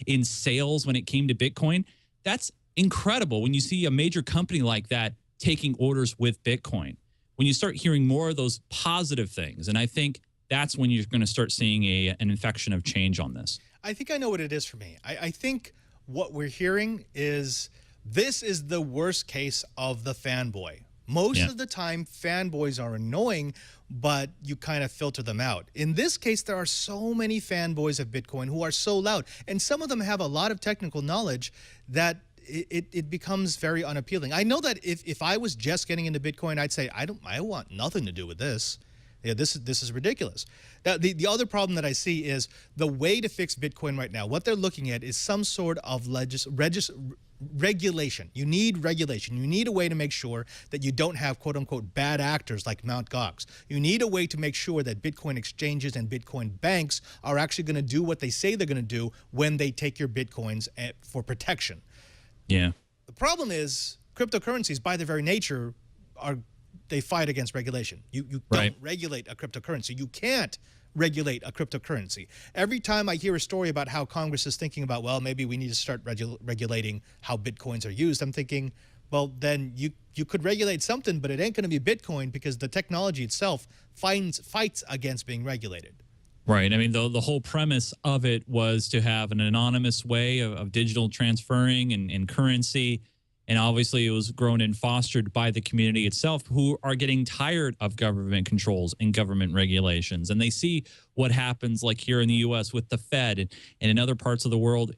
in sales when it came to Bitcoin. That's incredible when you see a major company like that taking orders with Bitcoin. When you start hearing more of those positive things, and I think that's when you're going to start seeing an infection of change on this. I think I know what it is for me. I think what we're hearing is this is the worst case of the fanboy. Most of the time, fanboys are annoying, but you kind of filter them out. In this case, there are so many fanboys of Bitcoin who are so loud, and some of them have a lot of technical knowledge that it becomes very unappealing. I know that if I was just getting into Bitcoin, I'd say I want nothing to do with this. Yeah, this is ridiculous. Now, the other problem that I see is the way to fix Bitcoin right now. What they're looking at is some sort of regulation. You need regulation. You need a way to make sure that you don't have quote unquote bad actors like Mt. Gox. You need a way to make sure that Bitcoin exchanges and Bitcoin banks are actually going to do what they say they're going to do when they take your Bitcoins for protection. Yeah. The problem is cryptocurrencies by their very nature they fight against regulation. You don't regulate a cryptocurrency. You can't regulate a cryptocurrency. Every time I hear a story about how Congress is thinking about, well, maybe we need to start regulating how Bitcoins are used, I'm thinking, well, then you could regulate something, but it ain't going to be Bitcoin because the technology itself fights against being regulated. Right. I mean, the whole premise of it was to have an anonymous way of digital transferring and currency. And obviously, it was grown and fostered by the community itself, who are getting tired of government controls and government regulations. And they see what happens, like here in the U.S. with the Fed and in other parts of the world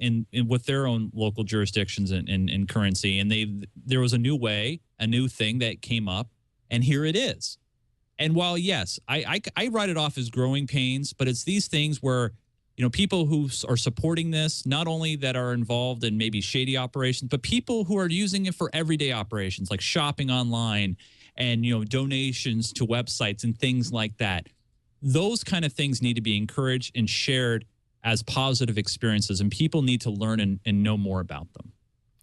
with their own local jurisdictions and currency. And there was a new way, a new thing that came up, and here it is. And while, yes, I write it off as growing pains, but it's these things where, you know, people who are supporting this, not only that are involved in maybe shady operations, but people who are using it for everyday operations like shopping online and, you know, donations to websites and things like that. Those kind of things need to be encouraged and shared as positive experiences, and people need to learn and know more about them.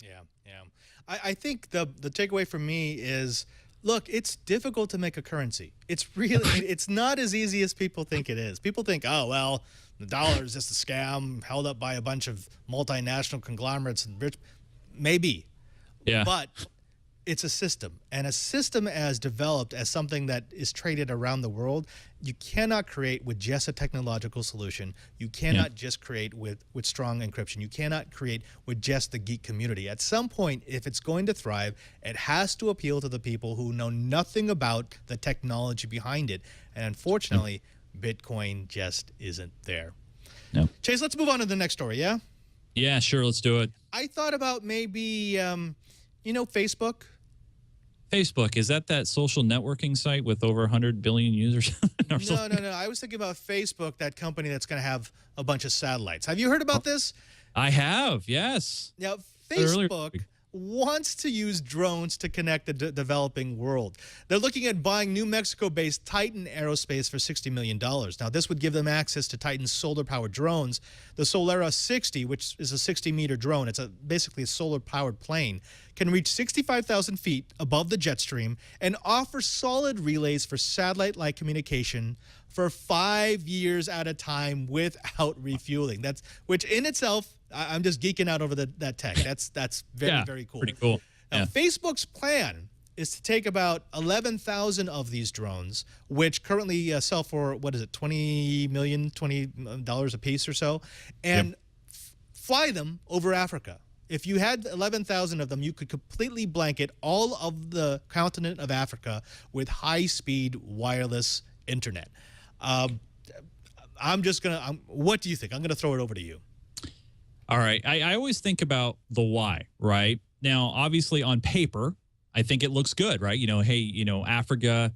Yeah, yeah. I think the takeaway for me is, look, it's difficult to make a currency. It's really, it's not as easy as people think it is. People think, oh, well, the dollar is just a scam held up by a bunch of multinational conglomerates and rich. Maybe. Yeah. But it's a system. And a system as developed as something that is traded around the world, you cannot create with just a technological solution. You cannot just create with strong encryption. You cannot create with just the geek community. At some point, if it's going to thrive, it has to appeal to the people who know nothing about the technology behind it. And unfortunately, Bitcoin just isn't there. No. Chase, let's move on to the next story, yeah? Yeah, sure. Let's do it. I thought about maybe, you know, Facebook. Facebook, is that social networking site with over 100 billion users? No. I was thinking about Facebook, that company that's going to have a bunch of satellites. Have you heard about this? I have, yes. Now, Facebook wants to use drones to connect the developing world. They're looking at buying New Mexico-based Titan Aerospace for $60 million. Now, this would give them access to Titan's solar-powered drones. The Solera 60, which is a 60-meter drone, it's basically a solar-powered plane, can reach 65,000 feet above the jet stream and offer solid relays for satellite-like communication for 5 years at a time without refueling. Which in itself, I'm just geeking out over that tech. That's very cool. Pretty cool. Now, Facebook's plan is to take about 11,000 of these drones, which currently sell for, what is it, $20 a piece or so, and fly them over Africa. If you had 11,000 of them, you could completely blanket all of the continent of Africa with high-speed wireless internet. What do you think? I'm going to throw it over to you. All right. I always think about the why, right? Now, obviously on paper, I think it looks good, right? You know, hey, you know, Africa,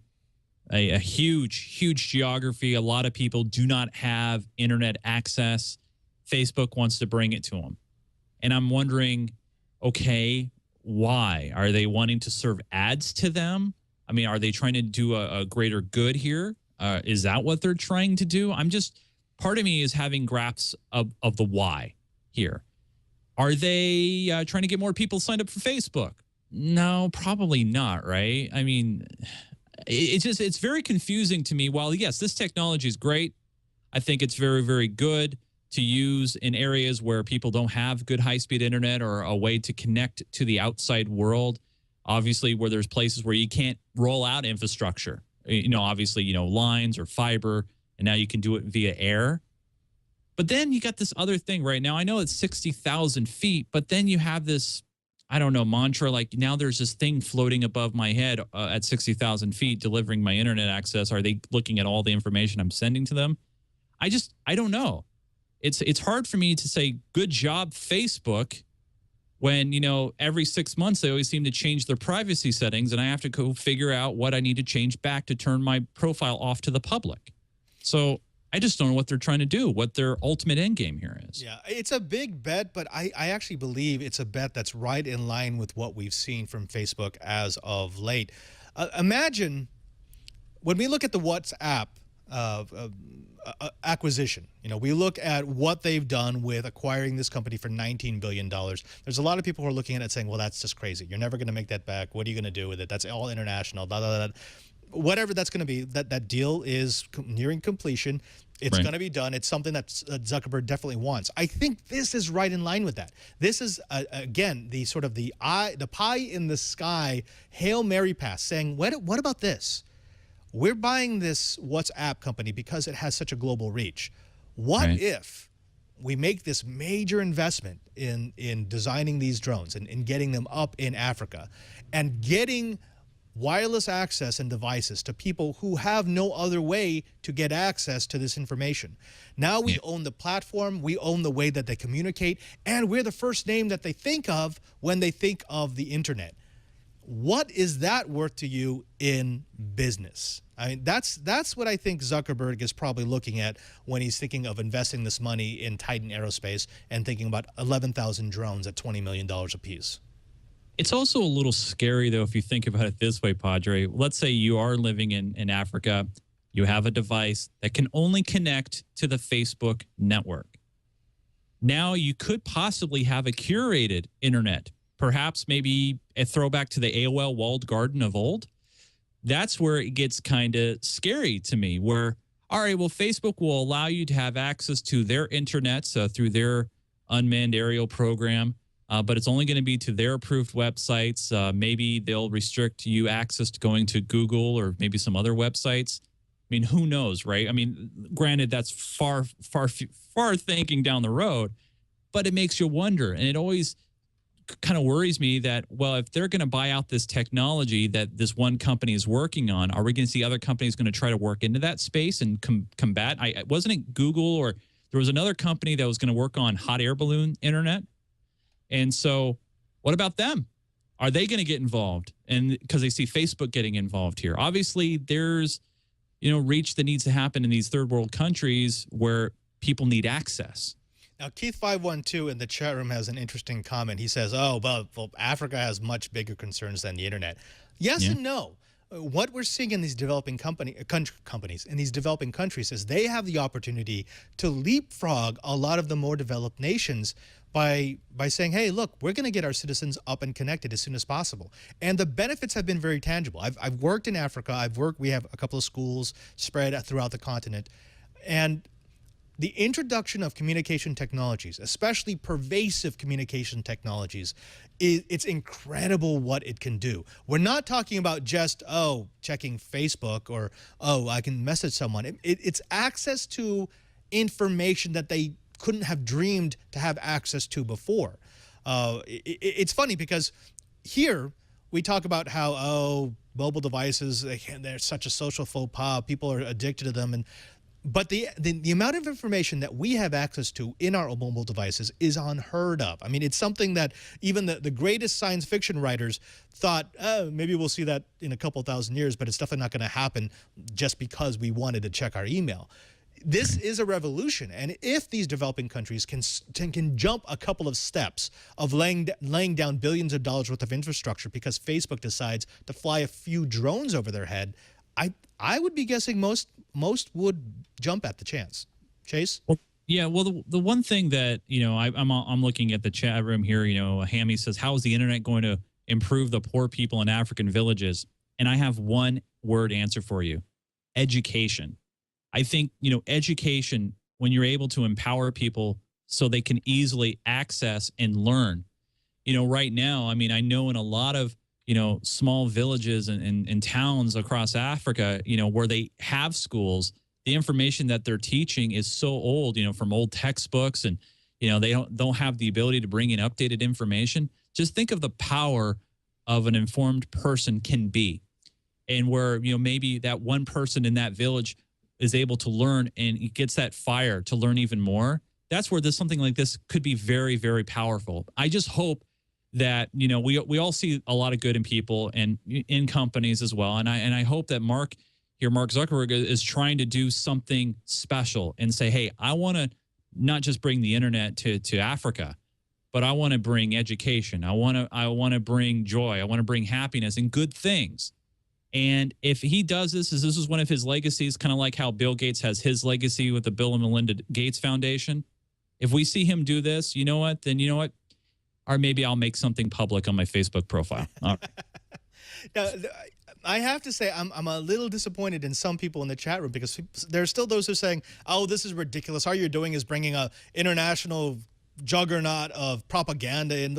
a huge geography. A lot of people do not have internet access. Facebook wants to bring it to them. And I'm wondering, okay, why? Are they wanting to serve ads to them? I mean, are they trying to do a greater good here? Is that what they're trying to do? Part of me is having grasps of the why here. Are they trying to get more people signed up for Facebook? No, probably not, right? I mean, it's very confusing to me. While, yes, this technology is great, I think it's very, very good to use in areas where people don't have good high-speed internet or a way to connect to the outside world. Obviously, where there's places where you can't roll out infrastructure, obviously, lines or fiber, and now you can do it via air. But then you got this other thing right now. I know it's 60,000 feet, but then you have this, I don't know, mantra, like now there's this thing floating above my head at 60,000 feet delivering my internet access. Are they looking at all the information I'm sending to them? I don't know. It's hard for me to say, good job, Facebook, when, every 6 months, they always seem to change their privacy settings and I have to go figure out what I need to change back to turn my profile off to the public. So I just don't know what they're trying to do, what their ultimate end game here is. Yeah, it's a big bet, but I actually believe it's a bet that's right in line with what we've seen from Facebook as of late. Imagine when we look at the WhatsApp acquisition, we look at what they've done with acquiring this company for $19 billion. There's a lot of people who are looking at it saying, well, that's just crazy. You're never going to make that back. What are you going to do with it? That's all international, blah, blah, blah. Whatever that's going to be, that deal is nearing completion. It's Right. going to be done. It's something that Zuckerberg definitely wants. I think this is right in line with that. This is, again, the sort of the pie in the sky Hail Mary pass saying, what about this? We're buying this WhatsApp company because it has such a global reach. What Right. if we make this major investment in designing these drones and in getting them up in Africa and getting wireless access and devices to people who have no other way to get access to this information? Now we own the platform, we own the way that they communicate, and we're the first name that they think of when they think of the internet. What is that worth to you in business? I mean, that's what I think Zuckerberg is probably looking at when he's thinking of investing this money in Titan Aerospace and thinking about 11,000 drones at $20 million apiece. It's also a little scary, though, if you think about it this way, Padre. Let's say you are living in Africa. You have a device that can only connect to the Facebook network. Now you could possibly have a curated internet, perhaps maybe a throwback to the AOL walled garden of old. That's where it gets kind of scary to me, where, all right, well, Facebook will allow you to have access to their internet through their unmanned aerial program. But it's only going to be to their approved websites. Maybe they'll restrict you access to going to Google or maybe some other websites. I mean, who knows, right? I mean, granted, that's far thinking down the road, but it makes you wonder. And it always kind of worries me that, well, if they're going to buy out this technology that this one company is working on, are we going to see other companies going to try to work into that space and combat? Wasn't it Google, or there was another company that was going to work on hot air balloon internet? And so what about them? Are they going to get involved? And because they see Facebook getting involved here. Obviously, there's, reach that needs to happen in these third world countries where people need access. Now, Keith512 in the chat room has an interesting comment. He says, oh, well, Africa has much bigger concerns than the internet. Yes and no. What we're seeing in these developing companies in these developing countries is they have the opportunity to leapfrog a lot of the more developed nations by saying, hey, look, we're going to get our citizens up and connected as soon as possible. And the benefits have been very tangible. I've worked in Africa. We have a couple of schools spread throughout the continent. And the introduction of communication technologies, especially pervasive communication technologies, it's incredible what it can do. We're not talking about just, checking Facebook or, I can message someone. It's access to information that they couldn't have dreamed to have access to before. It's funny because here we talk about how, mobile devices, they're such a social faux pas. People are addicted to them. But the amount of information that we have access to in our mobile devices is unheard of. I mean, it's something that even the greatest science fiction writers thought, maybe we'll see that in a couple thousand years, but it's definitely not going to happen just because we wanted to check our email. This is a revolution, and if these developing countries can jump a couple of steps of laying down billions of dollars worth of infrastructure because Facebook decides to fly a few drones over their head, I would be guessing most would jump at the chance. Chase? Well, yeah. Well, the one thing that I'm looking at the chat room here. Hammy says, "How is the internet going to improve the poor people in African villages?" And I have one word answer for you: education. I think education, when you're able to empower people so they can easily access and learn. Right now, I mean, I know in a lot of small villages and towns across Africa, where they have schools, the information that they're teaching is so old, from old textbooks, and they don't have the ability to bring in updated information. Just think of the power of an informed person can be, and where maybe that one person in that village is able to learn and it gets that fire to learn even more. That's where something like this could be very, very powerful. I just hope that we all see a lot of good in people and in companies as well, and I hope that Mark Zuckerberg is trying to do something special and say, hey, I want to not just bring the internet to Africa, but I want to bring education. I want to bring joy. I want to bring happiness and good things. And if he does this is one of his legacies, kind of like how Bill Gates has his legacy with the Bill and Melinda Gates Foundation. If we see him do this, or maybe I'll make something public on my Facebook profile. All right. Now, I have to say, I'm a little disappointed in some people in the chat room, because there are still those who are saying, oh, this is ridiculous. All you're doing is bringing a international juggernaut of propaganda in.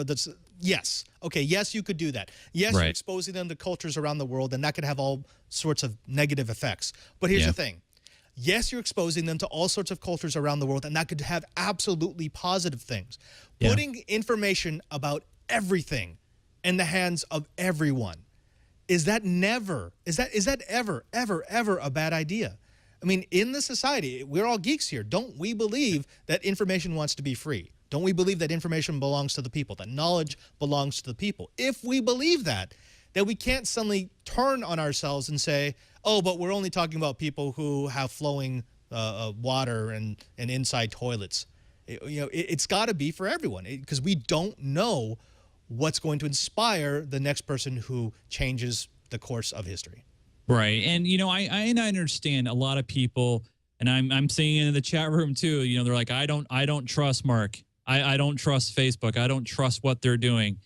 Yes. Okay, yes, you could do that. Yes, right. You're exposing them to cultures around the world, and that could have all sorts of negative effects. But here's the thing. Yes, you're exposing them to all sorts of cultures around the world, and that could have absolutely positive things. Yeah. Putting information about everything in the hands of everyone, is that ever a bad idea? I mean, in the society, we're all geeks here. Don't we believe that information wants to be free? Don't we believe that information belongs to the people, that knowledge belongs to the people? If we believe that, then we can't suddenly turn on ourselves and say, oh, but we're only talking about people who have flowing water and inside toilets. It's got to be for everyone, because we don't know what's going to inspire the next person who changes the course of history. Right. And, I understand a lot of people, and I'm seeing it in the chat room too, they're like, I don't trust Mark. I don't trust Facebook. I don't trust what they're doing.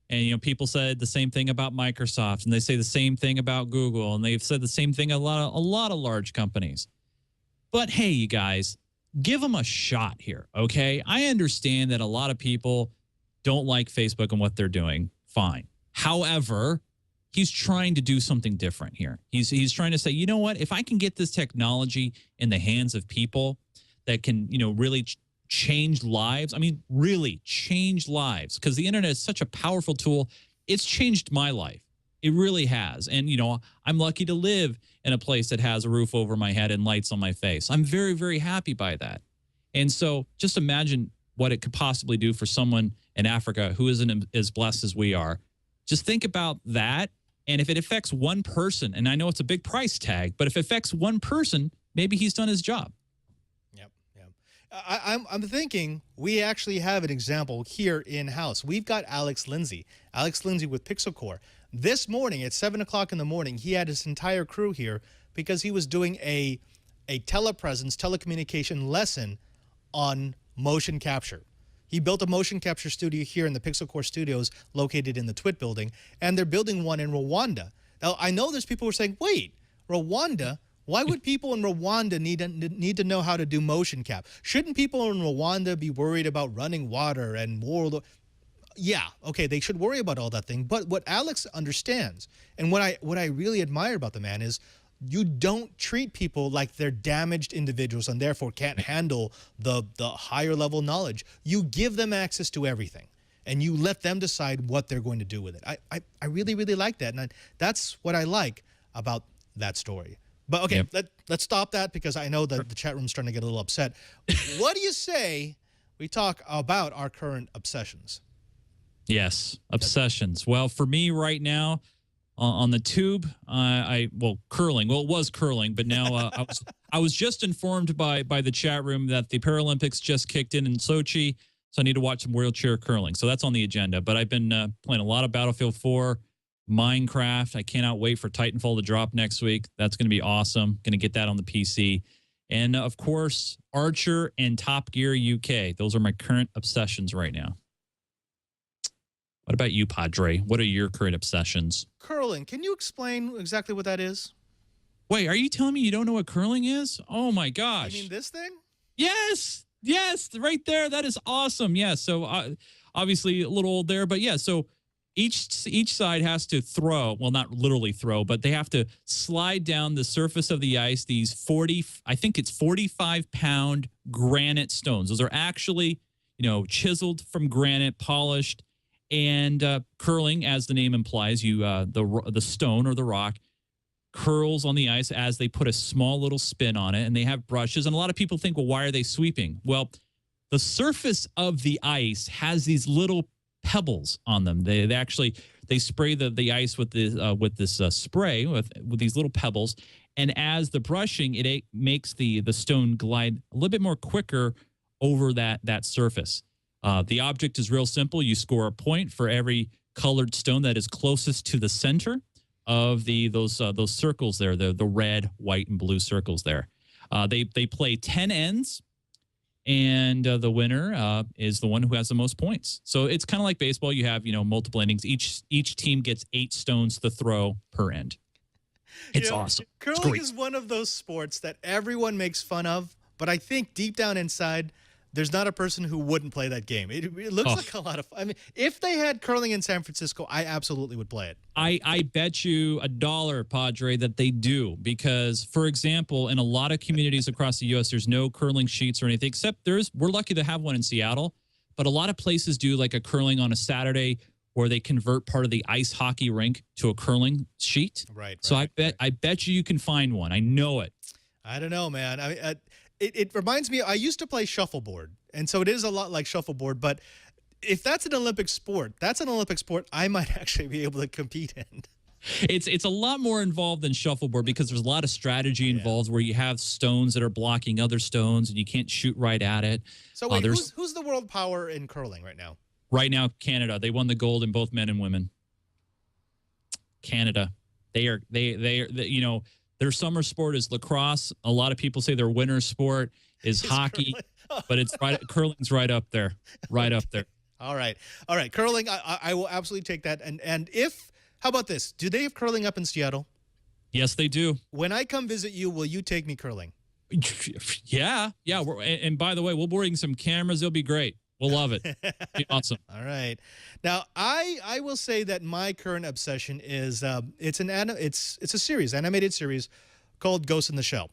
And, people said the same thing about Microsoft, and they say the same thing about Google, and they've said the same thing a lot of large companies. But hey, you guys, give them a shot here, okay? I understand that a lot of people don't like Facebook and what they're doing. Fine. However, he's trying to do something different here. He's trying to say, you know what? If I can get this technology in the hands of people that can, really change lives. I mean, really change lives, because the internet is such a powerful tool. It's changed my life. It really has. And, I'm lucky to live in a place that has a roof over my head and lights on my face. I'm very, very happy by that. And so just imagine what it could possibly do for someone in Africa who isn't as blessed as we are. Just think about that. And if it affects one person, and I know it's a big price tag, but if it affects one person, maybe he's done his job. I'm thinking we actually have an example here in-house. We've got Alex Lindsay with Pixel Core. This morning at 7 o'clock in the morning, he had his entire crew here because he was doing a telecommunication lesson on motion capture. He built a motion capture studio here in the Pixel Core Studios located in the Twit building, and they're building one in Rwanda. Now, I know there's people who are saying, wait, Rwanda? Why would people in Rwanda need to know how to do motion cap? Shouldn't people in Rwanda be worried about running water and war? Yeah, okay, they should worry about all that thing. But what Alex understands, and what I really admire about the man, is you don't treat people like they're damaged individuals and therefore can't handle the higher level knowledge. You give them access to everything, and you let them decide what they're going to do with it. I really, really like that, and that's what I like about that story. But okay, let's stop that, because I know that the chat room's starting to get a little upset. What do you say we talk about our current obsessions? Yes, obsessions. Well, for me right now, on the tube, curling. Well, it was curling, but now I was just informed by the chat room that the Paralympics just kicked in Sochi, so I need to watch some wheelchair curling. So that's on the agenda. But I've been playing a lot of Battlefield 4. Minecraft. I cannot wait for Titanfall to drop next week. That's going to be awesome. Going to get that on the PC. And, of course, Archer and Top Gear UK. Those are my current obsessions right now. What about you, Padre? What are your current obsessions? Curling. Can you explain exactly what that is? Wait, are you telling me you don't know what curling is? Oh, my gosh. You mean this thing? Yes. Yes, right there. That is awesome. Yeah, so obviously a little old there. But, yeah, so each side has to throw, well, not literally throw, but they have to slide down the surface of the ice these 40, I think it's 45-pound granite stones. Those are actually, chiseled from granite, polished, and curling, as the name implies. The stone or the rock curls on the ice as they put a small little spin on it, and they have brushes. And a lot of people think, well, why are they sweeping? Well, the surface of the ice has these little pebbles on them. They spray the ice with this spray with these little pebbles, and as the brushing, it makes the stone glide a little bit more quicker over that surface. The object is real simple. You score a point for every colored stone that is closest to the center of those circles there, the red, white, and blue circles there. They play 10 ends. And the winner is the one who has the most points. So it's kind of like baseball. You have, multiple innings. Each team gets 8 stones to throw per end. It's awesome. Curling is one of those sports that everyone makes fun of, but I think deep down inside, there's not a person who wouldn't play that game. It looks like a lot of fun. I mean, if they had curling in San Francisco, I absolutely would play it. I bet you $1, Padre, that they do, because, for example, in a lot of communities across the U.S., there's no curling sheets or anything, except we're lucky to have one in Seattle, but a lot of places do like a curling on a Saturday where they convert part of the ice hockey rink to a curling sheet. Right. So I bet you can find one. I know it. I don't know, man. It reminds me, I used to play shuffleboard, and so it is a lot like shuffleboard, but if that's an Olympic sport, I might actually be able to compete in. It's a lot more involved than shuffleboard because there's a lot of strategy involved where you have stones that are blocking other stones and you can't shoot right at it. So wait, who's the world power in curling right now? Right now, Canada. They won the gold in both men and women. Canada. They their summer sport is lacrosse. A lot of people say their winter sport is hockey, but it's curling's right up there. Right up there. All right. Curling, I will absolutely take that. And how about this? Do they have curling up in Seattle? Yes, they do. When I come visit you, will you take me curling? Yeah. And by the way, we'll bring some cameras. It'll be great. We'll love it. Be awesome. All right. Now, I will say that my current obsession is it's a series, animated series called Ghost in the Shell.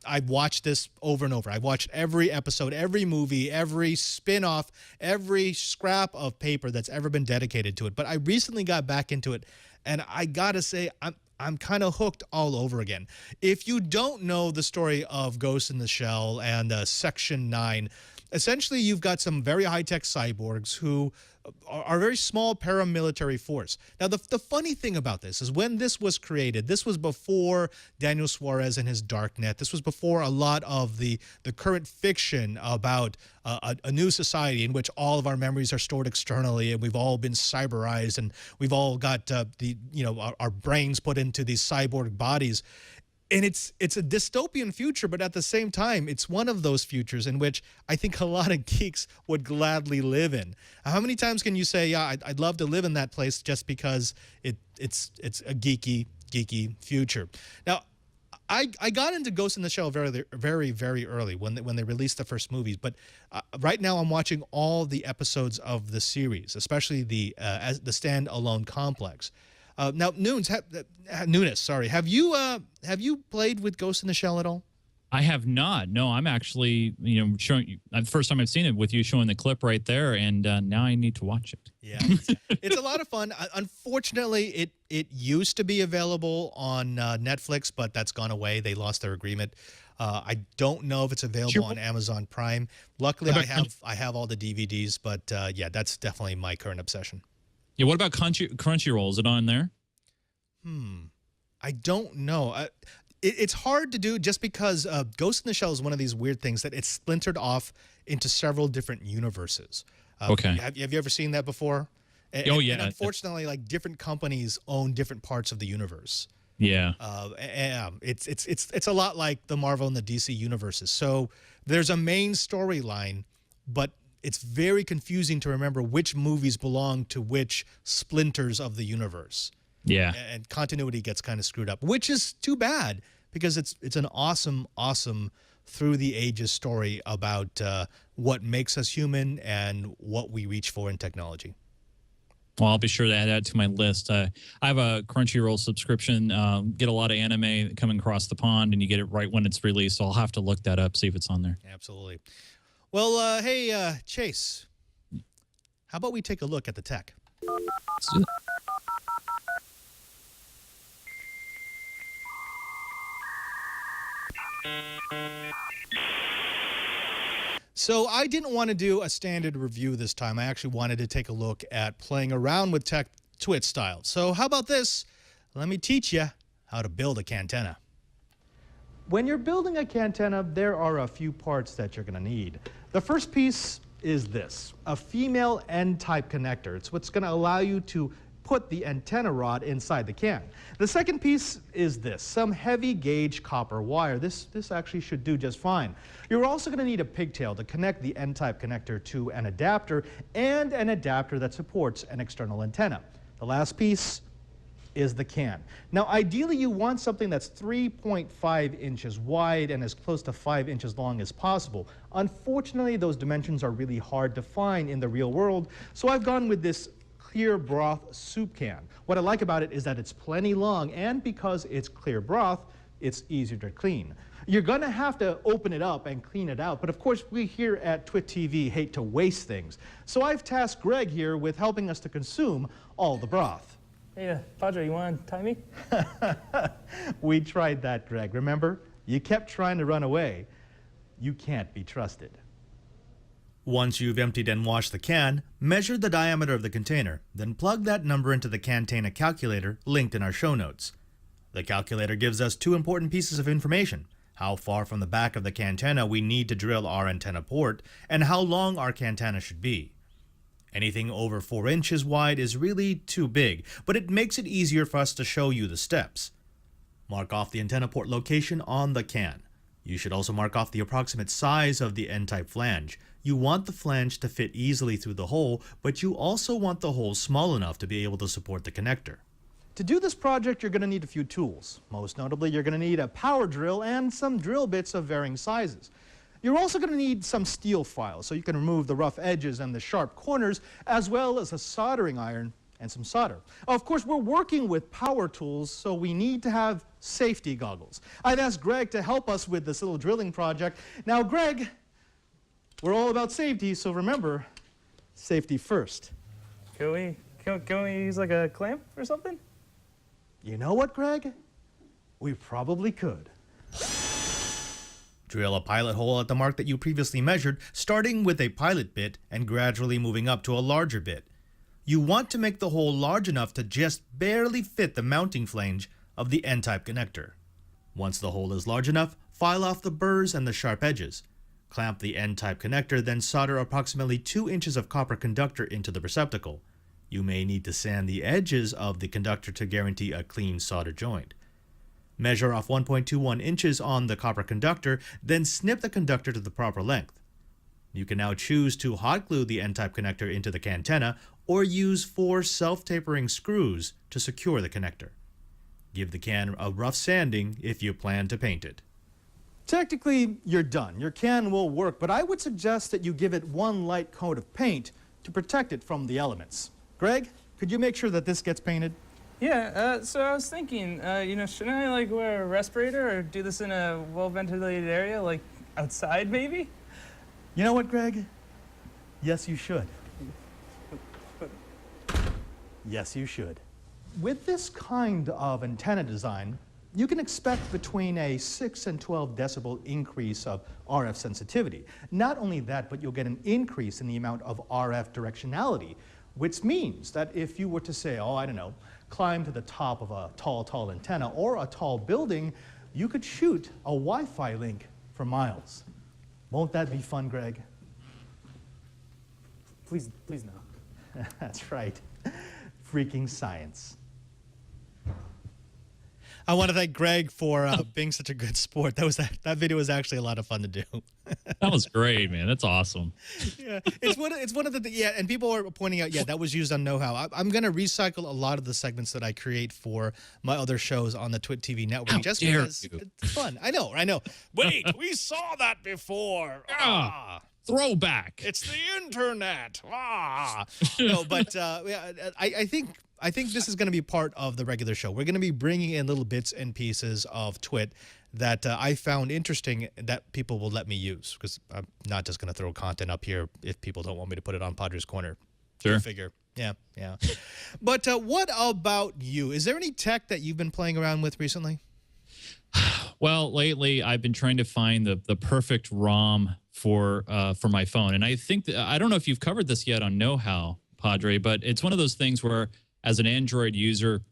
I've watched this over and over. I've watched every episode, every movie, every spin-off, every scrap of paper that's ever been dedicated to it. But I recently got back into it, and I got to say I'm kind of hooked all over again. If you don't know the story of Ghost in the Shell and Section 9, essentially, you've got some very high-tech cyborgs who are a very small paramilitary force. Now, the funny thing about this is when this was created, this was before Daniel Suarez and his Darknet. This was before a lot of the current fiction about a new society in which all of our memories are stored externally and we've all been cyberized and we've all got our brains put into these cyborg bodies. And it's a dystopian future, but at the same time, it's one of those futures in which I think a lot of geeks would gladly live in. How many times can you say, yeah, I'd love to live in that place just because it's a geeky future? Now, I got into Ghost in the Shell very, very, very early when they released the first movies, but right now I'm watching all the episodes of the series, especially the standalone complex. Now, Nunes, have you played with Ghost in the Shell at all? I have not. No, I'm actually, showing you. The first time I've seen it with you showing the clip right there, and now I need to watch it. Yeah, it's a lot of fun. Unfortunately, it used to be available on Netflix, but that's gone away. They lost their agreement. I don't know if it's available on Amazon Prime. Luckily, I have all the DVDs, but yeah, that's definitely my current obsession. Yeah, what about Crunchyroll? Is it on there? I don't know. It's hard to do just because Ghost in the Shell is one of these weird things that it's splintered off into several different universes. Okay. Have you ever seen that before? And unfortunately, like different companies own different parts of the universe. Yeah. It's a lot like the Marvel and the DC universes. So there's a main storyline, but it's very confusing to remember which movies belong to which splinters of the universe. Yeah. And continuity gets kind of screwed up, which is too bad because it's an awesome through the ages story about what makes us human and what we reach for in technology. Well, I'll be sure to add that to my list. I have a Crunchyroll subscription. Get a lot of anime coming across the pond, and you get it right when it's released. So I'll have to look that up, see if it's on there. Absolutely. Well, hey, Chase, how about we take a look at the tech? Let's do it. So I didn't want to do a standard review this time. I actually wanted to take a look at playing around with tech Twitch style. So how about this? Let me teach you how to build a cantenna. When you're building a cantenna, there are a few parts that you're going to need. The first piece is this, a female N-type connector. It's what's going to allow you to put the antenna rod inside the can. The second piece is this, some heavy gauge copper wire. This actually should do just fine. You're also going to need a pigtail to connect the N-type connector to an adapter and an adapter that supports an external antenna. The last piece is the can. Now, ideally, you want something that's 3.5 inches wide and as close to 5 inches long as possible. Unfortunately, those dimensions are really hard to find in the real world, so I've gone with this clear broth soup can. What I like about it is that it's plenty long, and because it's clear broth, it's easier to clean. You're gonna have to open it up and clean it out, but of course we here at Twit TV hate to waste things. So I've tasked Greg here with helping us to consume all the broth. Hey, Padre, you want to tie me? We tried that, Greg, remember? You kept trying to run away. You can't be trusted. Once you've emptied and washed the can, measure the diameter of the container, then plug that number into the cantenna calculator linked in our show notes. The calculator gives us two important pieces of information: how far from the back of the cantenna we need to drill our antenna port, and how long our cantenna should be. Anything over 4 inches wide is really too big, but it makes it easier for us to show you the steps. Mark off the antenna port location on the can. You should also mark off the approximate size of the N-type flange. You want the flange to fit easily through the hole, but you also want the hole small enough to be able to support the connector. To do this project, you're going to need a few tools. Most notably, you're going to need a power drill and some drill bits of varying sizes. You're also going to need some steel files so you can remove the rough edges and the sharp corners, as well as a soldering iron and some solder. Of course, we're working with power tools, so we need to have safety goggles. I've asked Greg to help us with this little drilling project. Now, Greg, we're all about safety, so remember, safety first. Can we use like a clamp or something? You know what, Greg? We probably could. Drill a pilot hole at the mark that you previously measured, starting with a pilot bit and gradually moving up to a larger bit. You want to make the hole large enough to just barely fit the mounting flange of the N-type connector. Once the hole is large enough, file off the burrs and the sharp edges. Clamp the N-type connector, then solder approximately 2 inches of copper conductor into the receptacle. You may need to sand the edges of the conductor to guarantee a clean solder joint. Measure off 1.21 inches on the copper conductor, then snip the conductor to the proper length. You can now choose to hot glue the N-type connector into the cantenna or use 4 self-tapering screws to secure the connector. Give the can a rough sanding if you plan to paint it. Technically, you're done. Your can will work, but I would suggest that you give it one light coat of paint to protect it from the elements. Greg, could you make sure that this gets painted? Yeah, so I was thinking, shouldn't I like wear a respirator or do this in a well-ventilated area, like outside maybe? You know what, Greg? Yes, you should. Yes, you should. With this kind of antenna design, you can expect between a 6 and 12 decibel increase of RF sensitivity. Not only that, but you'll get an increase in the amount of RF directionality, which means that if you were to say, climb to the top of a tall antenna or a tall building, you could shoot a Wi-Fi link for miles. Won't that be fun, Greg? Please no. That's right. Freaking science. I want to thank Greg for being such a good sport. That video was actually a lot of fun to do. That was great, man. That's awesome. Yeah, it's one of the and people are pointing out, that was used on Know-How. I'm going to recycle a lot of the segments that I create for my other shows on the Twit TV network. How just dare because you. it's fun. I know. Wait, we saw that before. Throwback. It's the internet. Ah. No, but yeah, I think this is going to be part of the regular show. We're going to be bringing in little bits and pieces of Twit that I found interesting that people will let me use, because I'm not just going to throw content up here if people don't want me to put it on Padres Corner. Sure. Figure. Yeah. But what about you? Is there any tech that you've been playing around with recently? Well, lately I've been trying to find the perfect ROM for my phone, and I think I don't know if you've covered this yet on Know How, Padre, but it's one of those things where, as an Android user,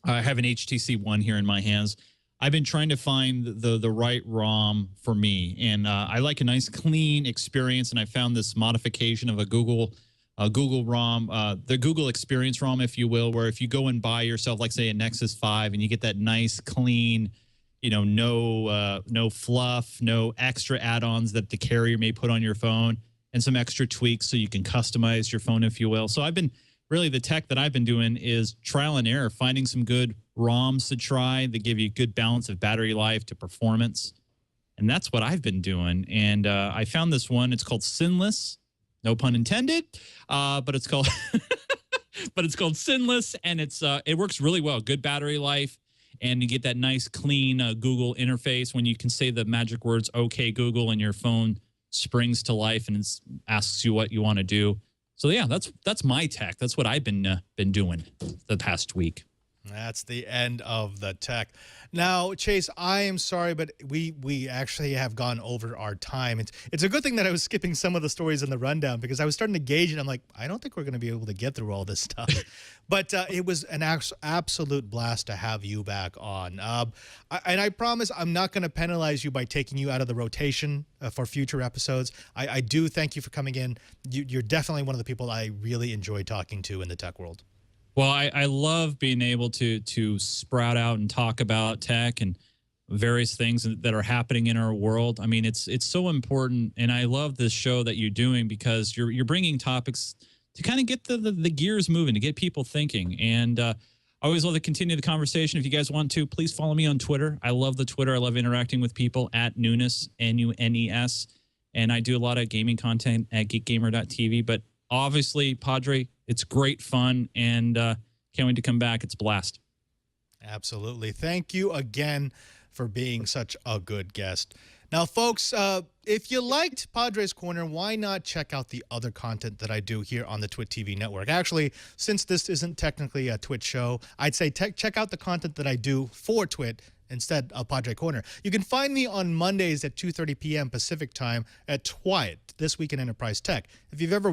I have an HTC One here in my hands. I've been trying to find the right ROM for me, and I like a nice clean experience. And I found this modification of a Google ROM, the Google Experience ROM, if you will, where if you go and buy yourself, like say a Nexus 5, and you get that nice clean, no fluff, no extra add-ons that the carrier may put on your phone, and some extra tweaks so you can customize your phone, if you will. So really the tech that I've been doing is trial and error, finding some good ROMs to try that give you a good balance of battery life to performance. And that's what I've been doing. And I found this one. It's called Sinless. No pun intended, but it's called Sinless, and it works really well. Good battery life, and you get that nice clean Google interface when you can say the magic words "Okay Google" and your phone springs to life and asks you what you want to do. So yeah, that's my tech. That's what I've been doing the past week. That's the end of the tech. Now, Chase, I am sorry, but we actually have gone over our time. It's a good thing that I was skipping some of the stories in the rundown, because I was starting to gauge it. I'm like, I don't think we're going to be able to get through all this stuff. But it was an absolute blast to have you back on. And I promise I'm not going to penalize you by taking you out of the rotation for future episodes. I do thank you for coming in. You're definitely one of the people I really enjoy talking to in the tech world. Well, I love being able to sprout out and talk about tech and various things that are happening in our world. I mean, it's so important, and I love this show that you're doing, because you're bringing topics to kind of get the gears moving, to get people thinking. And I always love to continue the conversation. If you guys want to, please follow me on Twitter. I love the Twitter. I love interacting with people at Nunes, Nunes, and I do a lot of gaming content at geekgamer.tv. But obviously, Padre, it's great fun, and can't wait to come back. It's a blast. Absolutely. Thank you again for being such a good guest. Now, folks, if you liked Padres Corner, why not check out the other content that I do here on the Twit TV network? Actually, since this isn't technically a Twit show, I'd say check out the content that I do for Twit instead of Padre Corner. You can find me on Mondays at 2:30 p.m. Pacific time at TWIT, This Week in Enterprise Tech. If you've ever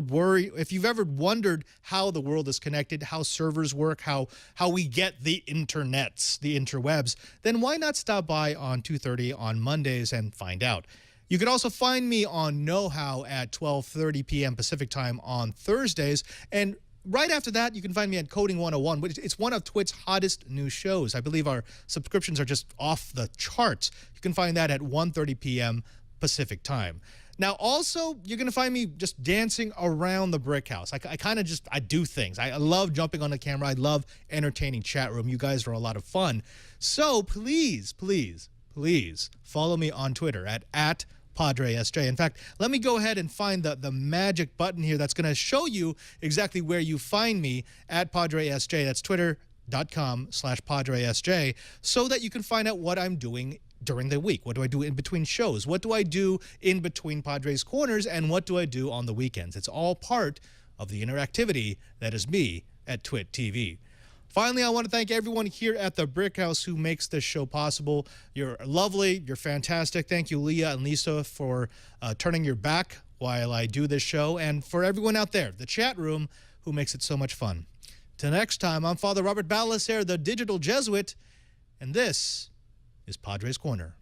wondered how the world is connected, how servers work, how we get the internets, the interwebs, then why not stop by on 2:30 on Mondays and find out. You can also find me on Know How at 12:30 p.m. Pacific time on Thursdays, and right after that, you can find me at Coding 101, which it's one of Twit's hottest new shows. I believe our subscriptions are just off the charts. You can find that at 1:30 p.m. Pacific time. Now, also, you're going to find me just dancing around the brick house. I do things. I love jumping on the camera. I love entertaining chat room. You guys are a lot of fun. So please, please, please follow me on Twitter at PadreSJ. In fact, let me go ahead and find the magic button here that's going to show you exactly where you find me at PadreSJ. That's twitter.com/PadreSJ, so that you can find out what I'm doing during the week. What do I do in between shows? What do I do in between Padres Corners? And what do I do on the weekends? It's all part of the interactivity that is me at Twit TV. Finally, I want to thank everyone here at the Brick House who makes this show possible. You're lovely. You're fantastic. Thank you, Leah and Lisa, for turning your back while I do this show. And for everyone out there, the chat room, who makes it so much fun. Till next time, I'm Father Robert Balacer, the Digital Jesuit, and this is Padres Corner.